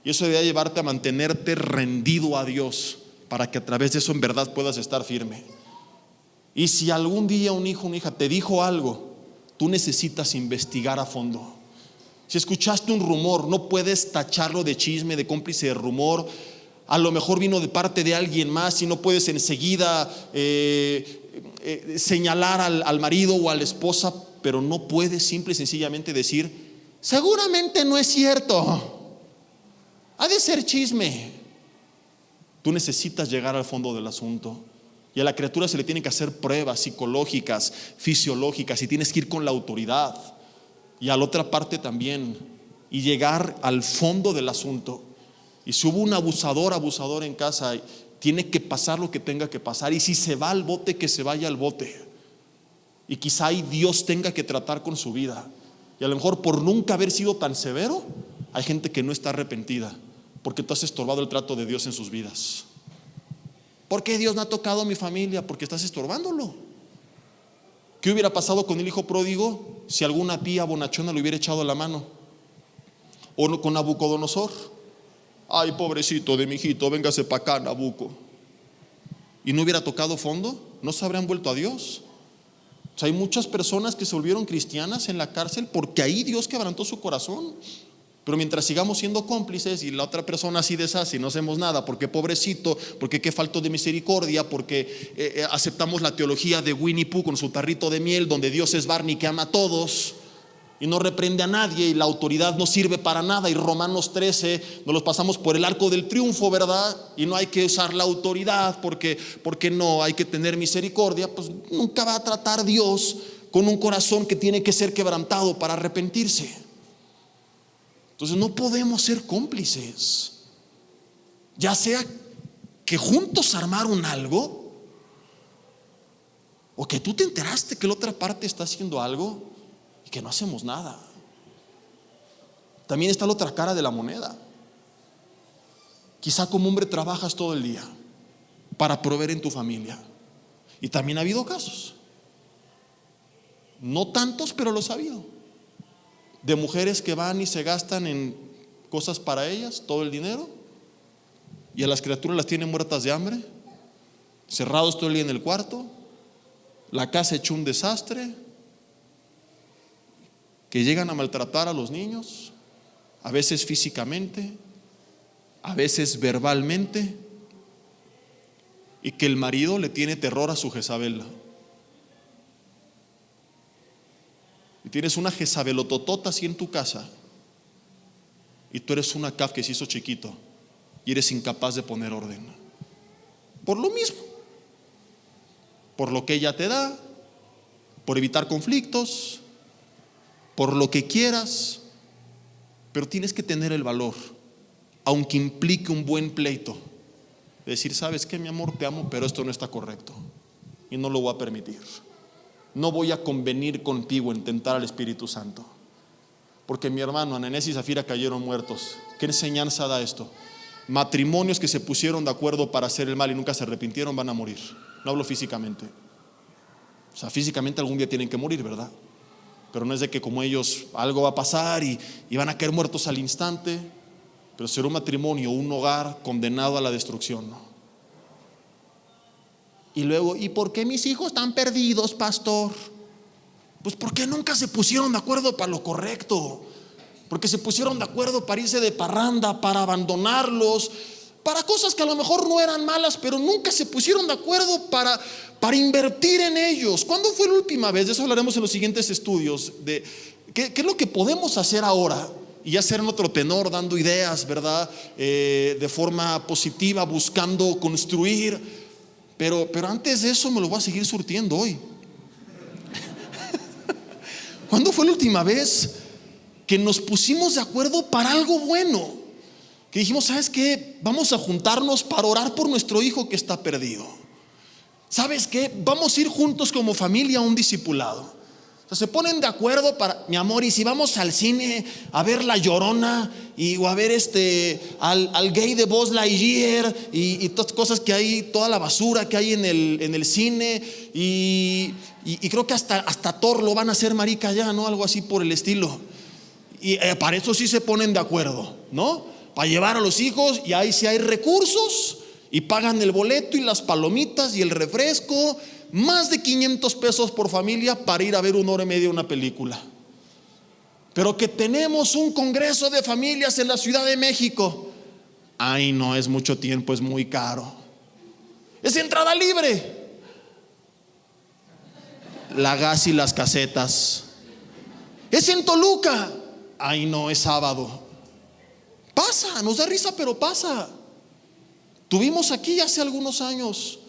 y eso debería llevarte a mantenerte rendido a Dios, para que a través de eso en verdad puedas estar firme. Y si algún día un hijo o una hija te dijo algo, tú necesitas investigar a fondo. Si escuchaste un rumor, no puedes tacharlo de chisme, de cómplice de rumor. A lo mejor vino de parte de alguien más y no puedes enseguida señalar al marido o a la esposa, pero no puedes simple y sencillamente decir: seguramente no es cierto, ha de ser chisme. Tú necesitas llegar al fondo del asunto, y a la criatura se le tienen que hacer pruebas psicológicas, fisiológicas, y tienes que ir con la autoridad, y a la otra parte también, y llegar al fondo del asunto. Y si hubo un abusador en casa, tiene que pasar lo que tenga que pasar, y si se va al bote, que se vaya al bote. Y quizá ahí Dios tenga que tratar con su vida, y a lo mejor por nunca haber sido tan severo, hay gente que no está arrepentida, porque tú has estorbado el trato de Dios en sus vidas. ¿Por qué Dios no ha tocado a mi familia? Porque estás estorbándolo. ¿Qué hubiera pasado con el hijo pródigo si alguna tía bonachona le hubiera echado la mano? O con Nabucodonosor: ay, pobrecito de mi hijito, véngase para acá, Nabuco. Y no hubiera tocado fondo, no se habrían vuelto a Dios. O sea, hay muchas personas que se volvieron cristianas en la cárcel porque ahí Dios quebrantó su corazón. Pero mientras sigamos siendo cómplices y la otra persona así deshace y no hacemos nada, porque pobrecito, porque qué falto de misericordia, porque aceptamos la teología de Winnie Pooh con su tarrito de miel, donde Dios es Barney que ama a todos y no reprende a nadie, y la autoridad no sirve para nada, y Romanos 13 nos los pasamos por el arco del triunfo, ¿verdad? Y no hay que usar la autoridad porque no hay que tener misericordia. Pues nunca va a tratar Dios con un corazón que tiene que ser quebrantado para arrepentirse. Entonces no podemos ser cómplices, ya sea que juntos armaron algo, o que tú te enteraste que la otra parte está haciendo algo y que no hacemos nada. También está la otra cara de la moneda. Quizá como hombre trabajas todo el día para proveer en tu familia, y también ha habido casos, no tantos, pero los ha habido, de mujeres que van y se gastan en cosas para ellas todo el dinero, y a las criaturas las tienen muertas de hambre, cerrados todo el día en el cuarto, la casa hecho un desastre, que llegan a maltratar a los niños, a veces físicamente, a veces verbalmente, y que el marido le tiene terror a su Jezabel. Y tienes una Jezabelototota así en tu casa, y tú eres una Acab que se hizo chiquito y eres incapaz de poner orden. Por lo mismo, por lo que ella te da, por evitar conflictos, por lo que quieras, pero tienes que tener el valor, aunque implique un buen pleito, de decir: ¿sabes qué, mi amor? Te amo, pero esto no está correcto. y no lo voy a permitir. No voy a convenir contigo en tentar al Espíritu Santo. Porque mi hermano, Ananías y Zafira cayeron muertos. ¿Qué enseñanza da esto? Matrimonios que se pusieron de acuerdo para hacer el mal y nunca se arrepintieron van a morir. No hablo físicamente. O sea, físicamente algún día tienen que morir, ¿verdad? Pero no es de que como ellos algo va a pasar y van a caer muertos al instante. Pero será un matrimonio, un hogar condenado a la destrucción, ¿no? Y luego, ¿y por qué mis hijos están perdidos, pastor? Pues porque nunca se pusieron de acuerdo para lo correcto. Porque se pusieron de acuerdo para irse de parranda, para abandonarlos, para cosas que a lo mejor no eran malas, pero nunca se pusieron de acuerdo para invertir en ellos. ¿Cuándo fue la última vez? De eso hablaremos en los siguientes estudios, de qué es lo que podemos hacer ahora. Y ya ser en otro tenor, dando ideas, ¿verdad? De forma positiva, buscando construir. Pero antes de eso me lo voy a seguir surtiendo hoy. ¿Cuándo fue la última vez que nos pusimos de acuerdo para algo bueno? Que dijimos, ¿sabes qué? Vamos a juntarnos para orar por nuestro hijo que está perdido. ¿Sabes qué? Vamos a ir juntos como familia a un discipulado. O sea, se ponen de acuerdo para, mi amor, y si vamos al cine a ver La Llorona o a ver al gay de Buzz Lightyear y todas cosas que hay, toda la basura que hay en el cine y creo que hasta Thor lo van a hacer marica ya, ¿no? Algo así por el estilo. Y para eso sí se ponen de acuerdo, ¿no? Para llevar a los hijos, y ahí sí hay recursos y pagan el boleto y las palomitas y el refresco. Más de 500 pesos por familia para ir a ver 1 hora y media una película. Pero que tenemos un congreso de familias en la Ciudad de México. Ay, no, es mucho tiempo, es muy caro. Es entrada libre. La gas y las casetas. Es en Toluca. Ay, no, es sábado. Pasa, nos da risa, pero pasa. Tuvimos aquí hace algunos años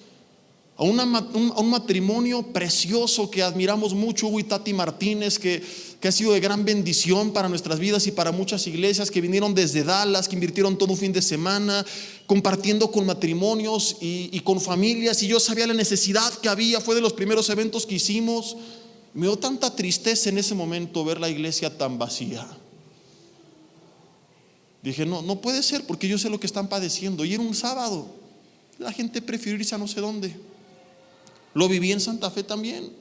a un matrimonio precioso que admiramos mucho, Hugo y Tati Martínez, que ha sido de gran bendición para nuestras vidas y para muchas iglesias, que vinieron desde Dallas, que invirtieron todo un fin de semana compartiendo con matrimonios y con familias, y yo sabía la necesidad que había. Fue de los primeros eventos que hicimos. Me dio tanta tristeza en ese momento ver la iglesia tan vacía. Dije, no puede ser, porque yo sé lo que están padeciendo. Y era un sábado, la gente prefirió irse a no sé dónde. Lo viví en Santa Fe también.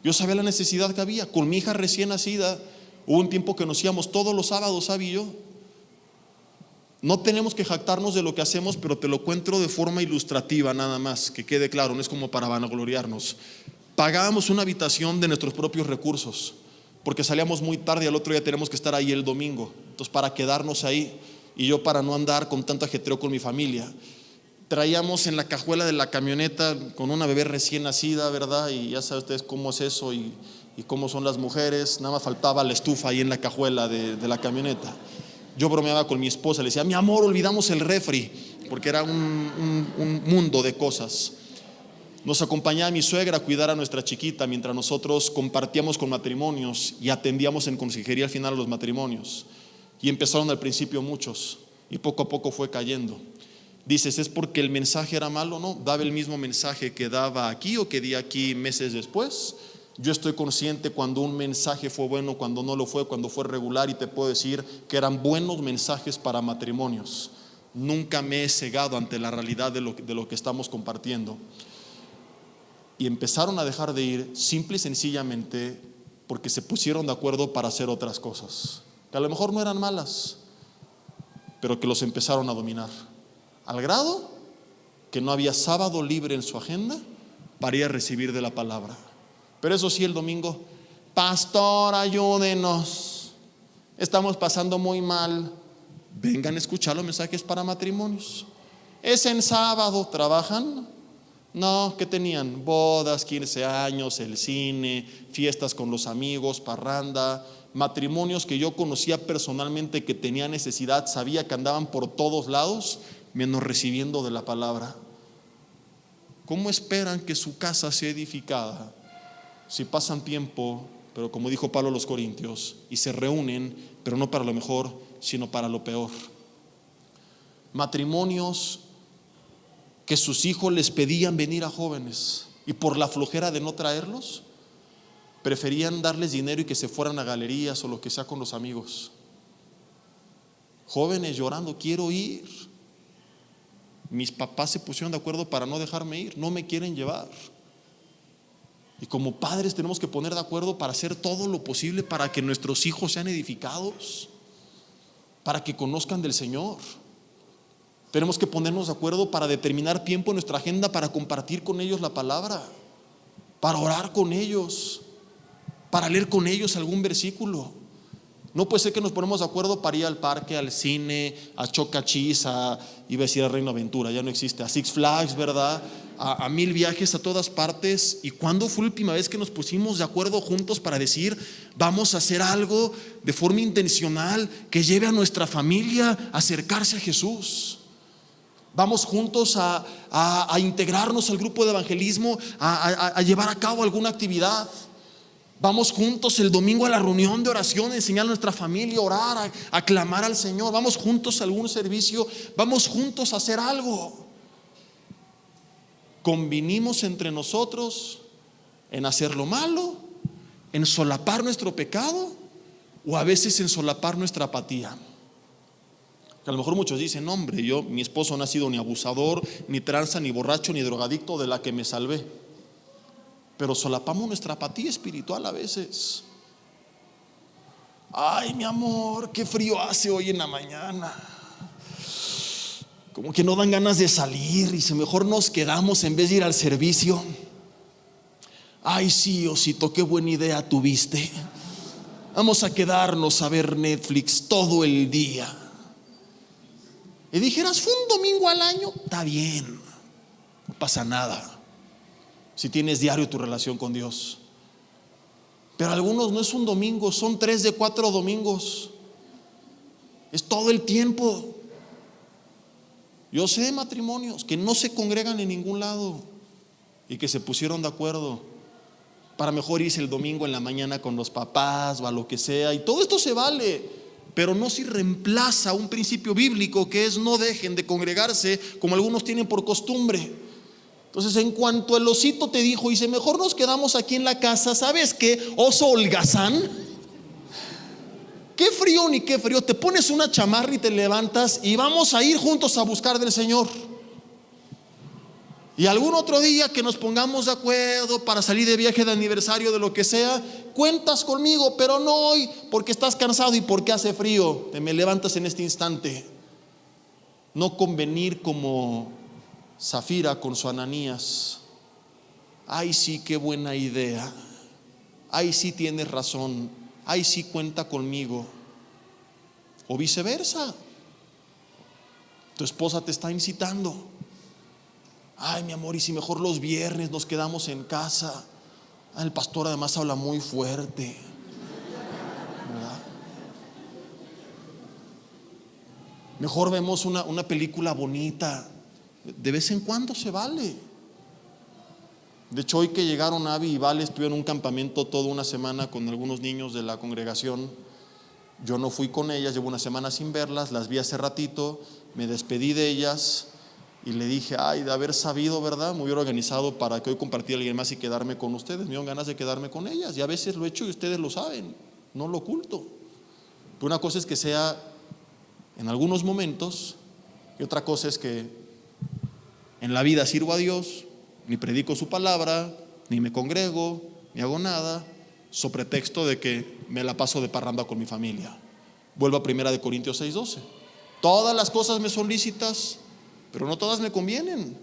Yo sabía la necesidad que había. Con mi hija recién nacida, hubo un tiempo que nos íbamos todos los sábados, Sabi y yo. No tenemos que jactarnos de lo que hacemos, pero te lo cuento de forma ilustrativa nada más, que quede claro, no es como para vanagloriarnos. Pagábamos una habitación de nuestros propios recursos, porque salíamos muy tarde y al otro día tenemos que estar ahí el domingo. Entonces, para quedarnos ahí, y yo para no andar con tanto ajetreo con mi familia, traíamos en la cajuela de la camioneta con una bebé recién nacida, ¿verdad? Y ya saben ustedes cómo es eso y cómo son las mujeres. Nada más faltaba la estufa ahí en la cajuela de la camioneta. Yo bromeaba con mi esposa, le decía, mi amor, olvidamos el refri, porque era un mundo de cosas. Nos acompañaba mi suegra a cuidar a nuestra chiquita mientras nosotros compartíamos con matrimonios y atendíamos en consejería al final a los matrimonios. Y empezaron al principio muchos y poco a poco fue cayendo. Dices, ¿es porque el mensaje era malo? No, daba el mismo mensaje que daba aquí o que di aquí meses después. Yo estoy consciente cuando un mensaje fue bueno, cuando no lo fue, cuando fue regular, y te puedo decir que eran buenos mensajes para matrimonios. Nunca me he cegado ante la realidad de lo que estamos compartiendo. Y empezaron a dejar de ir simple y sencillamente porque se pusieron de acuerdo para hacer otras cosas, que a lo mejor no eran malas, pero que los empezaron a dominar. Al grado que no había sábado libre en su agenda para ir a recibir de la palabra. Pero eso sí, el domingo, pastor, ayúdenos, estamos pasando muy mal. Vengan a escuchar los mensajes para matrimonios. Es en sábado, ¿trabajan? No, ¿qué tenían? Bodas, 15 años, el cine, fiestas con los amigos, parranda. Matrimonios que yo conocía personalmente que tenían necesidad, sabía que andaban por todos lados, menos recibiendo de la palabra. ¿Cómo esperan que su casa sea edificada si pasan tiempo, pero como dijo Pablo a los Corintios, y se reúnen, pero no para lo mejor, sino para lo peor? Matrimonios que sus hijos les pedían venir a jóvenes y por la flojera de no traerlos, preferían darles dinero y que se fueran a galerías o lo que sea con los amigos. Jóvenes llorando, quiero ir. Mis papás se pusieron de acuerdo para no dejarme ir, no me quieren llevar. Y como padres tenemos que poner de acuerdo para hacer todo lo posible para que nuestros hijos sean edificados, para que conozcan del Señor. Tenemos que ponernos de acuerdo para determinar tiempo en nuestra agenda para compartir con ellos la palabra, para orar con ellos, para leer con ellos algún versículo. No puede ser que nos ponemos de acuerdo para ir al parque, al cine, a Chocachis, iba a decir a Reino Aventura, ya no existe, a Six Flags, ¿verdad? A 1000 viajes a todas partes. ¿Y cuándo fue la última vez que nos pusimos de acuerdo juntos para decir, vamos a hacer algo de forma intencional que lleve a nuestra familia a acercarse a Jesús? Vamos juntos a integrarnos al grupo de evangelismo, a llevar a cabo alguna actividad. Vamos juntos el domingo a la reunión de oración, a enseñar a nuestra familia a orar, a clamar al Señor. Vamos juntos a algún servicio, vamos juntos a hacer algo. Convinimos entre nosotros en hacer lo malo, en solapar nuestro pecado o a veces en solapar nuestra apatía. A lo mejor muchos dicen, hombre, mi esposo no ha sido ni abusador, ni tranza, ni borracho, ni drogadicto, de la que me salvé. Pero solapamos nuestra apatía espiritual a veces. Ay, mi amor, qué frío hace hoy en la mañana. Como que no dan ganas de salir y si mejor nos quedamos en vez de ir al servicio. Ay, sí, Osito, qué buena idea tuviste. Vamos a quedarnos a ver Netflix todo el día. Y dijeras, fue un domingo al año, está bien, no pasa nada si tienes diario tu relación con Dios. Pero algunos no es un domingo, son 3 de 4 domingos. Es todo el tiempo. Yo sé de matrimonios que no se congregan en ningún lado y que se pusieron de acuerdo para mejor irse el domingo en la mañana con los papás o a lo que sea. Y todo esto se vale, pero no se reemplaza un principio bíblico que es no dejen de congregarse como algunos tienen por costumbre. Entonces, en cuanto el osito te dijo, dice, mejor nos quedamos aquí en la casa, ¿sabes qué? Oso holgazán, qué frío ni qué frío, te pones una chamarra y te levantas y vamos a ir juntos a buscar del Señor. Y algún otro día que nos pongamos de acuerdo para salir de viaje de aniversario, de lo que sea, cuentas conmigo, pero no hoy porque estás cansado y porque hace frío, te me levantas en este instante. No convenir como Zafira con su Ananías. Ay, sí, qué buena idea. Ay, sí, tienes razón. Ay, sí, cuenta conmigo. O viceversa. Tu esposa te está incitando. Ay, mi amor, y si mejor los viernes nos quedamos en casa. El pastor además habla muy fuerte, ¿verdad? Mejor vemos una película bonita. De vez en cuando se vale. De hecho, hoy que llegaron Avi y Vale, estuvieron en un campamento toda una semana con algunos niños de la congregación. Yo no fui con ellas, llevo una semana sin verlas, las vi hace ratito, me despedí de ellas y le dije, ay, de haber sabido, ¿verdad? Me hubiera organizado para que hoy compartiera alguien más y quedarme con ustedes. Me dieron ganas de quedarme con ellas y a veces lo he hecho y ustedes lo saben, no lo oculto. Pero una cosa es que sea en algunos momentos y otra cosa es que en la vida sirvo a Dios, ni predico su palabra, ni me congrego, ni hago nada, so pretexto de que me la paso de parranda con mi familia. Vuelvo a 1 Corintios 6:12. Todas las cosas me son lícitas, pero no todas me convienen.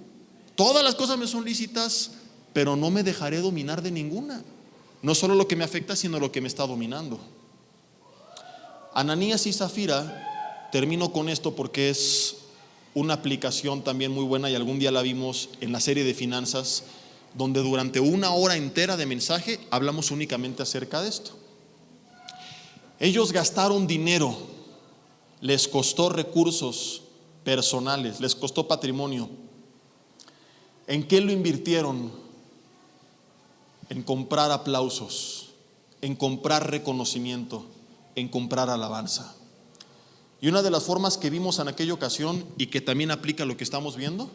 Todas las cosas me son lícitas, pero no me dejaré dominar de ninguna. No solo lo que me afecta, sino lo que me está dominando. Ananías y Zafira, termino con esto porque es una aplicación también muy buena y algún día la vimos en la serie de finanzas, donde durante 1 hora entera de mensaje hablamos únicamente acerca de esto. Ellos gastaron dinero, les costó recursos personales, les costó patrimonio. ¿En qué lo invirtieron? En comprar aplausos, en comprar reconocimiento, en comprar alabanza. Y una de las formas que vimos en aquella ocasión y que también aplica a lo que estamos viendo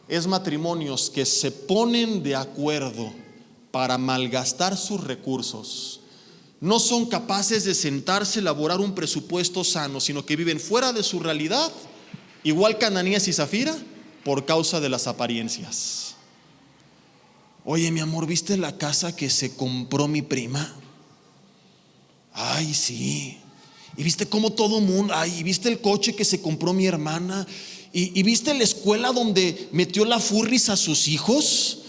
es matrimonios que se ponen de acuerdo para malgastar sus recursos. No son capaces de sentarse, elaborar un presupuesto sano, sino que viven fuera de su realidad, igual que Ananías y Zafira, por causa de las apariencias. Oye, mi amor, ¿viste la casa que se compró mi prima? Ay, sí. ¿Y viste cómo todo mundo? Ay, ¿y viste el coche que se compró mi hermana? ¿Y viste la escuela donde metió la furris a sus hijos?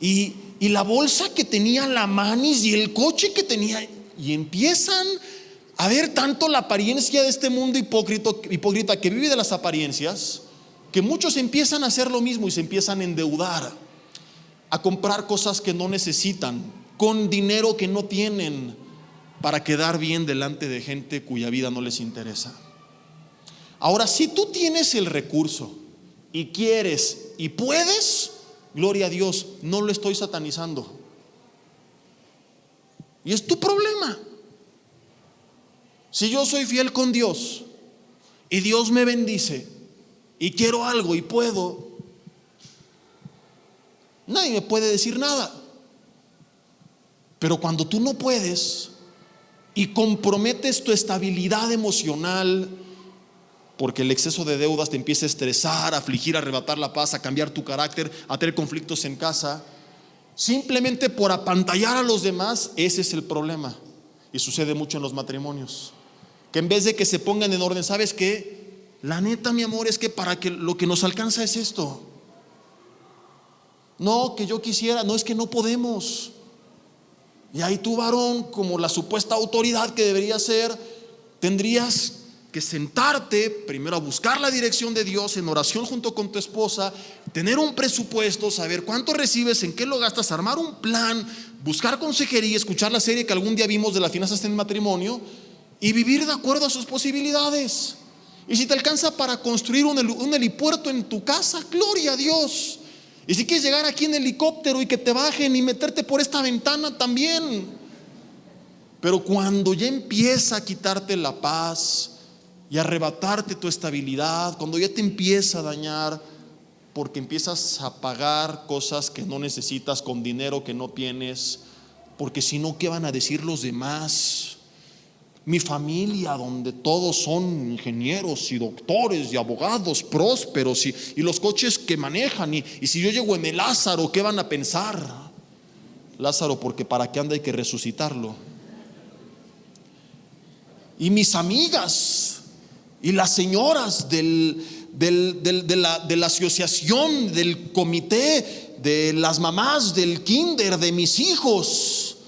Y la bolsa que tenía la Manis y el coche que tenía. Y empiezan a ver tanto la apariencia de este mundo hipócrita que vive de las apariencias, que muchos empiezan a hacer lo mismo y se empiezan a endeudar, a comprar cosas que no necesitan, con dinero que no tienen, para quedar bien delante de gente cuya vida no les interesa. Ahora, si tú tienes el recurso y quieres y puedes, gloria a Dios, no lo estoy satanizando. Y es tu problema. Si yo soy fiel con Dios y Dios me bendice y quiero algo y puedo, nadie me puede decir nada. Pero cuando tú no puedes y comprometes tu estabilidad emocional, porque el exceso de deudas te empieza a estresar, a afligir, a arrebatar la paz, a cambiar tu carácter, a tener conflictos en casa, simplemente por apantallar a los demás, ese es el problema. Y sucede mucho en los matrimonios, que en vez de que se pongan en orden, ¿sabes qué? La neta, mi amor, es que para que lo que nos alcanza es esto. No, que yo quisiera, no, es que no podemos. Y ahí tú, varón, como la supuesta autoridad que debería ser, tendrías que sentarte primero a buscar la dirección de Dios en oración junto con tu esposa, tener un presupuesto, saber cuánto recibes, en qué lo gastas, armar un plan, buscar consejería, escuchar la serie que algún día vimos de las finanzas en matrimonio y vivir de acuerdo a sus posibilidades. Y si te alcanza para construir un helipuerto en tu casa, gloria a Dios. Y si quieres llegar aquí en helicóptero y que te bajen y meterte por esta ventana, también. Pero cuando ya empieza a quitarte la paz y arrebatarte tu estabilidad, cuando ya te empieza a dañar, porque empiezas a pagar cosas que no necesitas con dinero que no tienes, porque si no, ¿qué van a decir los demás? Mi familia, donde todos son ingenieros y doctores y abogados prósperos y los coches que manejan, y si yo llego en el Lázaro, ¿qué van a pensar? Lázaro, porque para qué anda hay que resucitarlo. Y mis amigas y las señoras de la asociación, del comité, de las mamás del kinder, de mis hijos,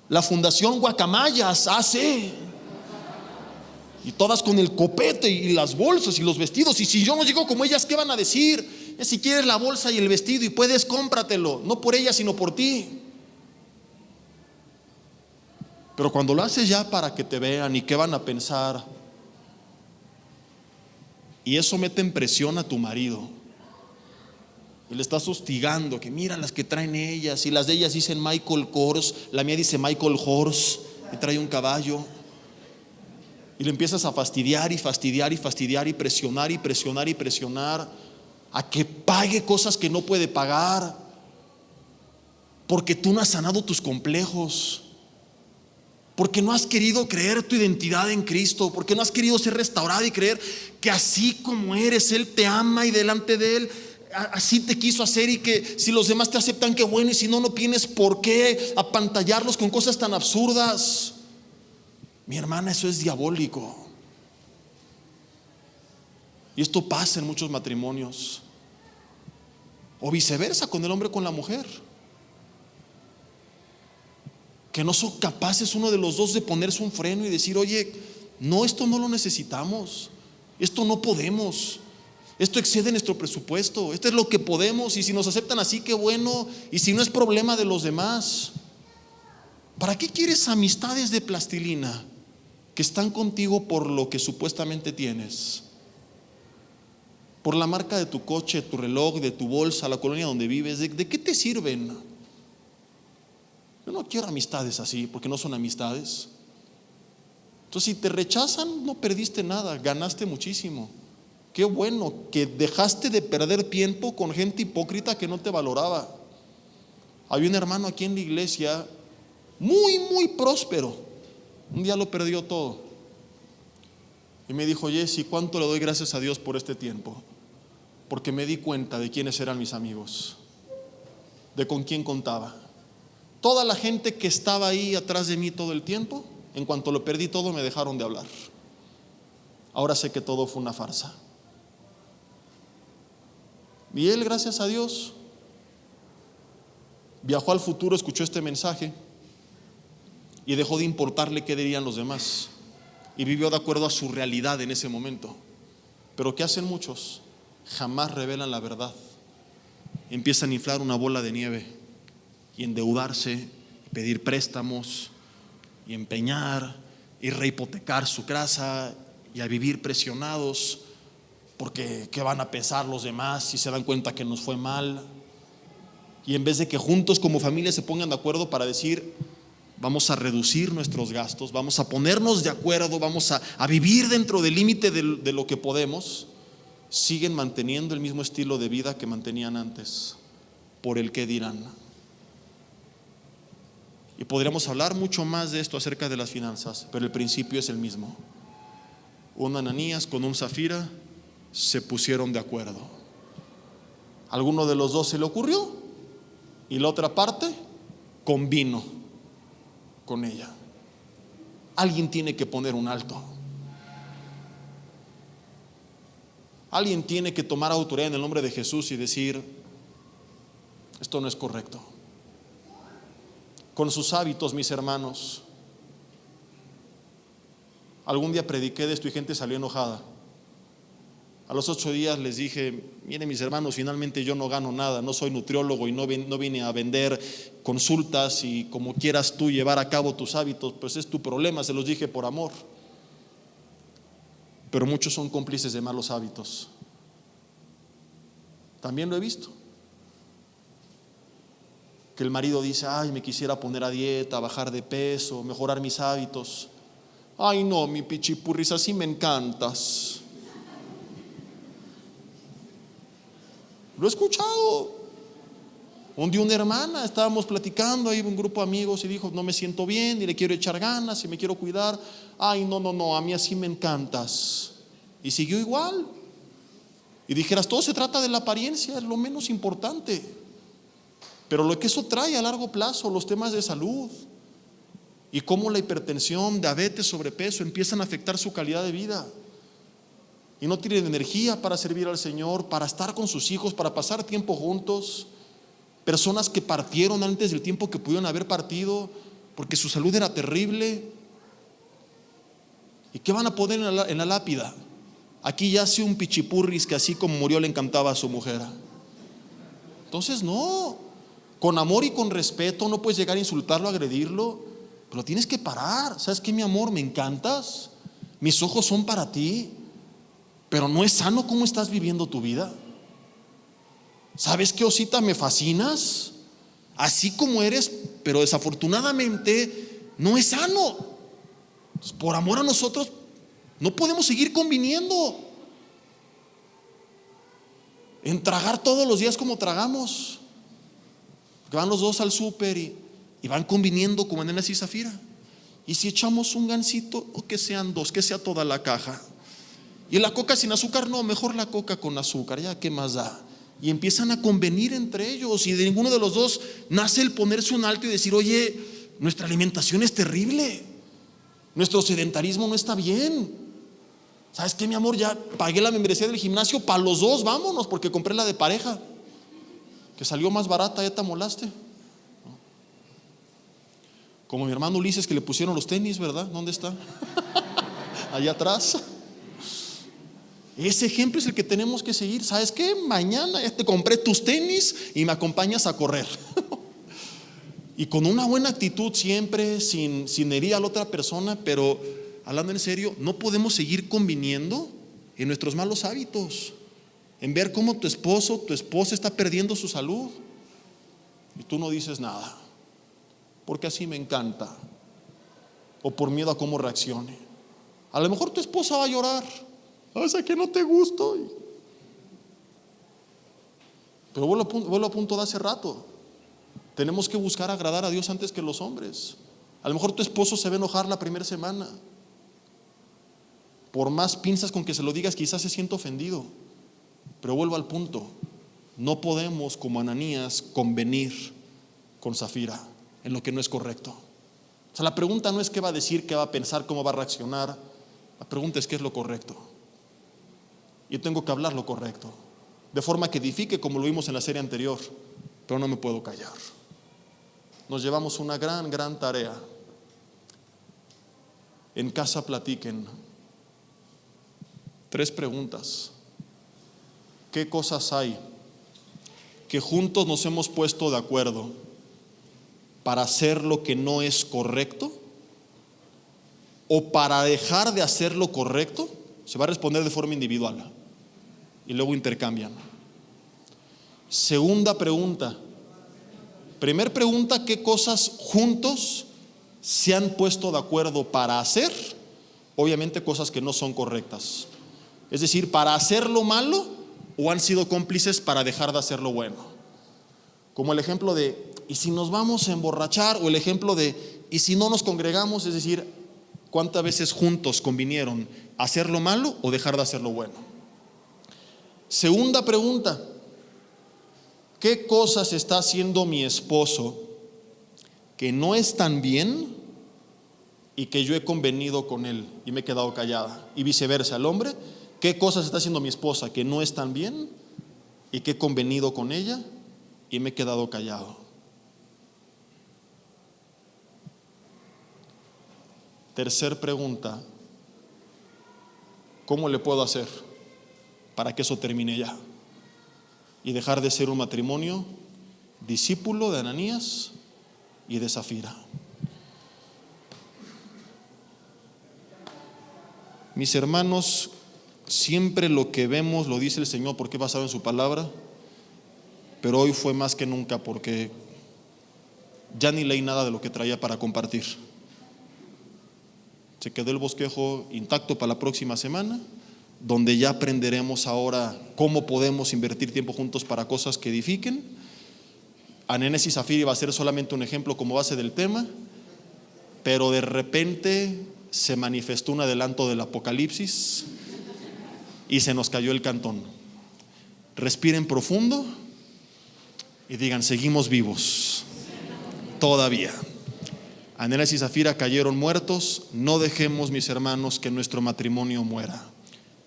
la fundación Guacamayas hace, y todas con el copete y las bolsas y los vestidos. Y si yo no llego como ellas, ¿qué van a decir? Si quieres la bolsa y el vestido y puedes, cómpratelo, no por ellas sino por ti. Pero cuando lo haces ya para que te vean y qué van a pensar, y eso mete en presión a tu marido y le estás hostigando, que mira las que traen ellas, y las de ellas dicen Michael Kors, la mía dice Michael Horse y trae un caballo, y le empiezas a fastidiar y fastidiar y fastidiar y presionar y presionar y presionar a que pague cosas que no puede pagar, porque tú no has sanado tus complejos, porque no has querido creer tu identidad en Cristo, porque no has querido ser restaurado y creer que así como eres, Él te ama y delante de Él así te quiso hacer, y que si los demás te aceptan, qué bueno, y si no, no tienes por qué apantallarlos con cosas tan absurdas. Mi hermana, eso es diabólico. Y esto pasa en muchos matrimonios, o viceversa, con el hombre con la mujer, que no son capaces uno de los dos de ponerse un freno y decir, oye, no, esto no lo necesitamos, esto no podemos, esto excede nuestro presupuesto, esto es lo que podemos, y si nos aceptan así, qué bueno, y si no, es problema de los demás. ¿Para qué quieres amistades de plastilina que están contigo por lo que supuestamente tienes? Por la marca de tu coche, tu reloj, de tu bolsa, la colonia donde vives. ¿De qué te sirven? Yo no quiero amistades así, porque no son amistades. Entonces, si te rechazan, no perdiste nada, ganaste muchísimo. qué bueno que dejaste de perder tiempo con gente hipócrita que no te valoraba. Había un hermano aquí en la iglesia, muy próspero. Un día lo perdió todo. Y me dijo: Jesse, ¿cuánto le doy gracias a Dios por este tiempo? Porque me di cuenta de quiénes eran mis amigos, de con quién contaba. Toda la gente que estaba ahí atrás de mí todo el tiempo, en cuanto lo perdí todo, me dejaron de hablar. Ahora sé que todo fue una farsa. Y él, gracias a Dios, viajó al futuro, escuchó este mensaje y dejó de importarle qué dirían los demás, y vivió de acuerdo a su realidad en ese momento. Pero ¿qué hacen muchos? Jamás revelan la verdad. Empiezan a inflar una bola de nieve y endeudarse, pedir préstamos y empeñar y rehipotecar su casa, y a vivir presionados porque qué van a pensar los demás si se dan cuenta que nos fue mal. Y en vez de que juntos como familia se pongan de acuerdo para decir: vamos a reducir nuestros gastos, vamos a ponernos de acuerdo, vamos a vivir dentro del límite de lo que podemos, siguen manteniendo el mismo estilo de vida que mantenían antes, por el qué dirán. Y podríamos hablar mucho más de esto acerca de las finanzas, pero el principio es el mismo. Un Ananías con un Zafira se pusieron de acuerdo. Alguno de los dos se le ocurrió y la otra parte convino con ella. Alguien tiene que poner un alto. Alguien tiene que tomar autoridad en el nombre de Jesús y decir: esto no es correcto. Con sus hábitos, mis hermanos. Algún día prediqué de esto y gente salió enojada. A los 8 días les dije: miren, mis hermanos, finalmente yo no gano nada, no soy nutriólogo y no vine a vender consultas, y como quieras tú llevar a cabo tus hábitos, pues es tu problema. Se los dije por amor. Pero muchos son cómplices de malos hábitos. También lo he visto. Que el marido dice: ay, me quisiera poner a dieta, bajar de peso, mejorar mis hábitos. Ay, no, mi pichipurris, así me encantas. Lo he escuchado. Un día una hermana, estábamos platicando ahí un grupo de amigos, y dijo: no me siento bien y le quiero echar ganas y me quiero cuidar. Ay, no, a mí así me encantas. Y siguió igual. Y dijeras: todo se trata de la apariencia, es lo menos importante. Pero lo que eso trae a largo plazo, los temas de salud, y cómo la hipertensión, diabetes, sobrepeso empiezan a afectar su calidad de vida. Y no tienen energía para servir al Señor, para estar con sus hijos, para pasar tiempo juntos. Personas que partieron antes del tiempo que pudieron haber partido porque su salud era terrible. ¿Y qué van a poner en la lápida? Aquí yace un pichipurris que así como murió le encantaba a su mujer. Entonces no, con amor y con respeto, no puedes llegar a insultarlo, a agredirlo, pero tienes que parar. ¿Sabes qué, mi amor? Me encantas, mis ojos son para ti, pero no es sano cómo estás viviendo tu vida. ¿Sabes qué, Osita? Me fascinas así como eres, pero desafortunadamente no es sano. Entonces, por amor a nosotros no podemos seguir conviniendo en tragar todos los días como tragamos. Porque van los dos al súper y van conviniendo como Ananías y Zafira. Y si echamos un gansito, o que sean 2, que sea toda la caja. Y la coca sin azúcar, no, mejor la coca con azúcar, ya qué más da. Y empiezan a convenir entre ellos, y de ninguno de los dos nace el ponerse un alto y decir: oye, nuestra alimentación es terrible, nuestro sedentarismo no está bien. ¿Sabes qué, mi amor? Ya pagué la membresía del gimnasio para los dos, vámonos, porque compré la de pareja, que salió más barata, ya te amolaste. Como mi hermano Ulises, que le pusieron los tenis, ¿verdad? ¿Dónde está? Allá atrás. Ese ejemplo es el que tenemos que seguir. ¿Sabes qué? Mañana ya te compré tus tenis y me acompañas a correr. Y con una buena actitud siempre, sin herir a la otra persona. Pero hablando en serio, no podemos seguir conviniendo en nuestros malos hábitos, en ver cómo tu esposo, tu esposa está perdiendo su salud y tú no dices nada, porque así me encanta, o por miedo a cómo reaccione. A lo mejor tu esposa va a llorar O sea, que no te gusto. Pero vuelvo a punto de hace rato. Tenemos que buscar agradar a Dios antes que los hombres. A lo mejor tu esposo se va a enojar la primera semana. Por más pinzas con que se lo digas, quizás se sienta ofendido. Pero vuelvo al punto. No podemos, como Ananías, convenir con Zafira en lo que no es correcto. O sea, la pregunta no es qué va a decir, qué va a pensar, cómo va a reaccionar. La pregunta es qué es lo correcto. Yo tengo que hablar lo correcto, de forma que edifique, como lo vimos en la serie anterior. Pero no me puedo callar. Nos llevamos una gran tarea. En casa platiquen. 3 preguntas. ¿Qué cosas hay que juntos nos hemos puesto de acuerdo para hacer lo que no es correcto o para dejar de hacer lo correcto? Se va a responder de forma individual y luego intercambian. Segunda pregunta. Primer pregunta, ¿qué cosas juntos se han puesto de acuerdo para hacer? Obviamente cosas que no son correctas. Es decir, para hacer lo malo, o han sido cómplices para dejar de hacer lo bueno. Como el ejemplo de, ¿y si nos vamos a emborrachar? O el ejemplo de, ¿y si no nos congregamos? Es decir, ¿cuántas veces juntos convinieron hacer lo malo o dejar de hacer lo bueno? Segunda pregunta, ¿qué cosas está haciendo mi esposo que no están bien y que yo he convenido con él y me he quedado callada? Y viceversa, al hombre, ¿qué cosas está haciendo mi esposa que no están bien y que he convenido con ella y me he quedado callado? Tercer pregunta, ¿cómo le puedo hacer para que eso termine ya y dejar de ser un matrimonio discípulo de Ananías y de Zafira? Mis hermanos, siempre lo que vemos lo dice el Señor porque es basado en su palabra, pero hoy fue más que nunca porque ya ni leí nada de lo que traía para compartir. Se quedó el bosquejo intacto para la próxima semana, donde ya aprenderemos ahora cómo podemos invertir tiempo juntos para cosas que edifiquen. Ananías y Zafira iba a ser solamente un ejemplo como base del tema, pero de repente se manifestó un adelanto del Apocalipsis y se nos cayó el cantón. Respiren profundo y digan, seguimos vivos todavía. Ananías y Zafira cayeron muertos. No dejemos, mis hermanos, que nuestro matrimonio muera,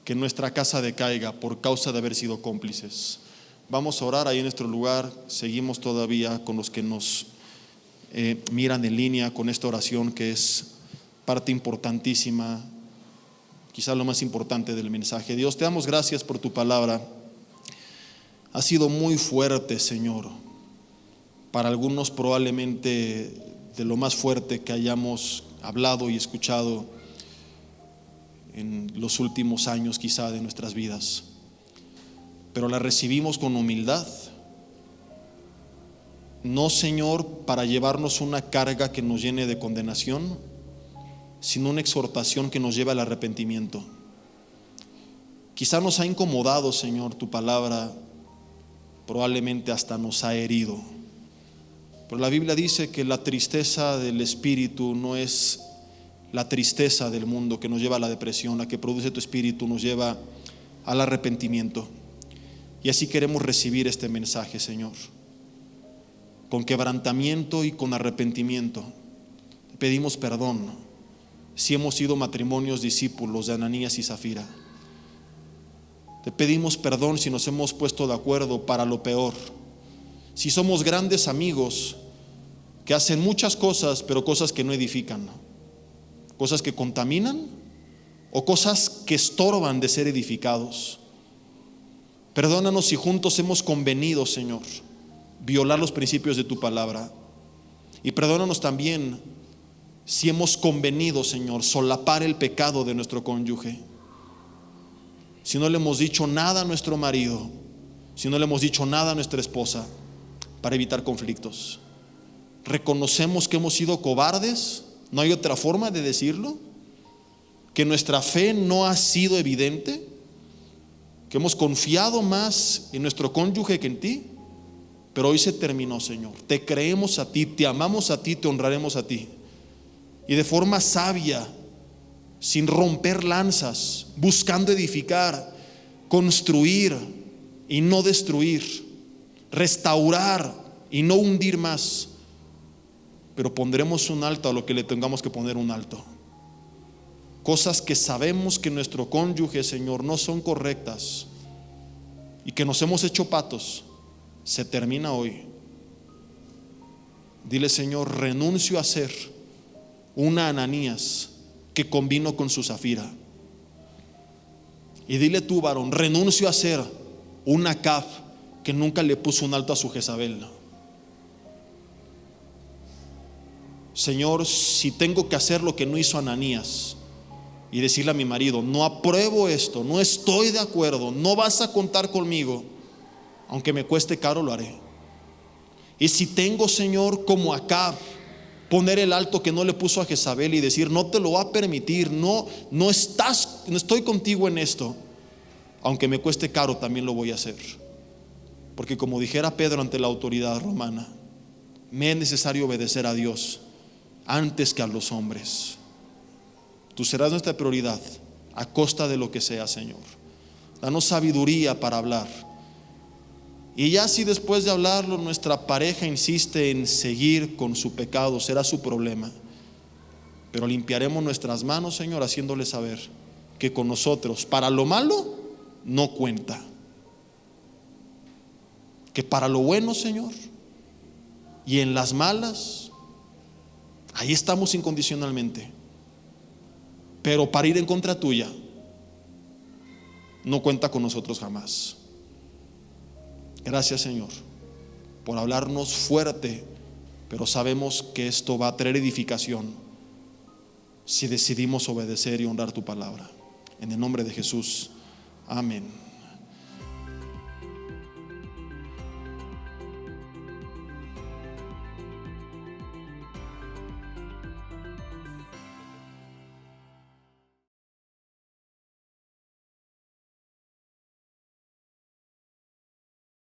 que nuestra casa decaiga por causa de haber sido cómplices. Vamos a orar ahí en nuestro lugar. Seguimos todavía con los que nos miran en línea con esta oración que es parte importantísima, quizá lo más importante del mensaje. Dios, te damos gracias por tu palabra. Ha sido muy fuerte, Señor. Para algunos probablemente de lo más fuerte que hayamos hablado y escuchado en los últimos años quizá de nuestras vidas. Pero la recibimos con humildad. No, Señor, para llevarnos una carga que nos llene de condenación, sino una exhortación que nos lleve al arrepentimiento. Quizá nos ha incomodado, Señor, tu palabra, probablemente hasta nos ha herido. Pero la Biblia dice que la tristeza del espíritu no es la tristeza del mundo que nos lleva a la depresión. La que produce tu espíritu nos lleva al arrepentimiento. Y así queremos recibir este mensaje, Señor, con quebrantamiento y con arrepentimiento. Te pedimos perdón si hemos sido matrimonios discípulos de Ananías y Zafira. Te pedimos perdón si nos hemos puesto de acuerdo para lo peor. Si somos grandes amigos que hacen muchas cosas, pero cosas que no edifican, cosas que contaminan o cosas que estorban de ser edificados. Perdónanos si juntos hemos convenido, Señor, violar los principios de tu palabra. Y perdónanos también si hemos convenido, Señor, solapar el pecado de nuestro cónyuge. Si no le hemos dicho nada a nuestro marido, si no le hemos dicho nada a nuestra esposa, para evitar conflictos. Reconocemos que hemos sido cobardes, no hay otra forma de decirlo, que nuestra fe no ha sido evidente, que hemos confiado más en nuestro cónyuge que en ti, pero hoy se terminó, Señor. Te creemos a ti, te amamos a ti, te honraremos a ti. Y de forma sabia, sin romper lanzas, buscando edificar, construir y no destruir, restaurar y no hundir más. Pero pondremos un alto a lo que le tengamos que poner un alto. Cosas que sabemos que nuestro cónyuge, Señor, no son correctas y que nos hemos hecho patos, se termina hoy. Dile, Señor, renuncio a ser una Ananías que convino con su Zafira. Y dile tú, varón, renuncio a ser un Acab que nunca le puso un alto a su Jezabel. Señor, si tengo que hacer lo que no hizo Ananías y decirle a mi marido, no apruebo esto, no estoy de acuerdo, no vas a contar conmigo, aunque me cueste caro, lo haré. Y si tengo, Señor, como Acab, poner el alto que no le puso a Jezabel y decir, no te lo va a permitir, no estoy contigo en esto, aunque me cueste caro, también lo voy a hacer. Porque como dijera Pedro ante la autoridad romana, me es necesario obedecer a Dios antes que a los hombres. Tú serás nuestra prioridad a costa de lo que sea, Señor. Danos sabiduría para hablar. Y ya si después de hablarlo nuestra pareja insiste en seguir con su pecado, será su problema. Pero limpiaremos nuestras manos, Señor, haciéndole saber que con nosotros para lo malo no cuenta, que para lo bueno, Señor, y en las malas, ahí estamos incondicionalmente. Pero para ir en contra tuya, no cuenta con nosotros jamás. Gracias, Señor, por hablarnos fuerte, pero sabemos que esto va a traer edificación si decidimos obedecer y honrar tu palabra. En el nombre de Jesús, amén.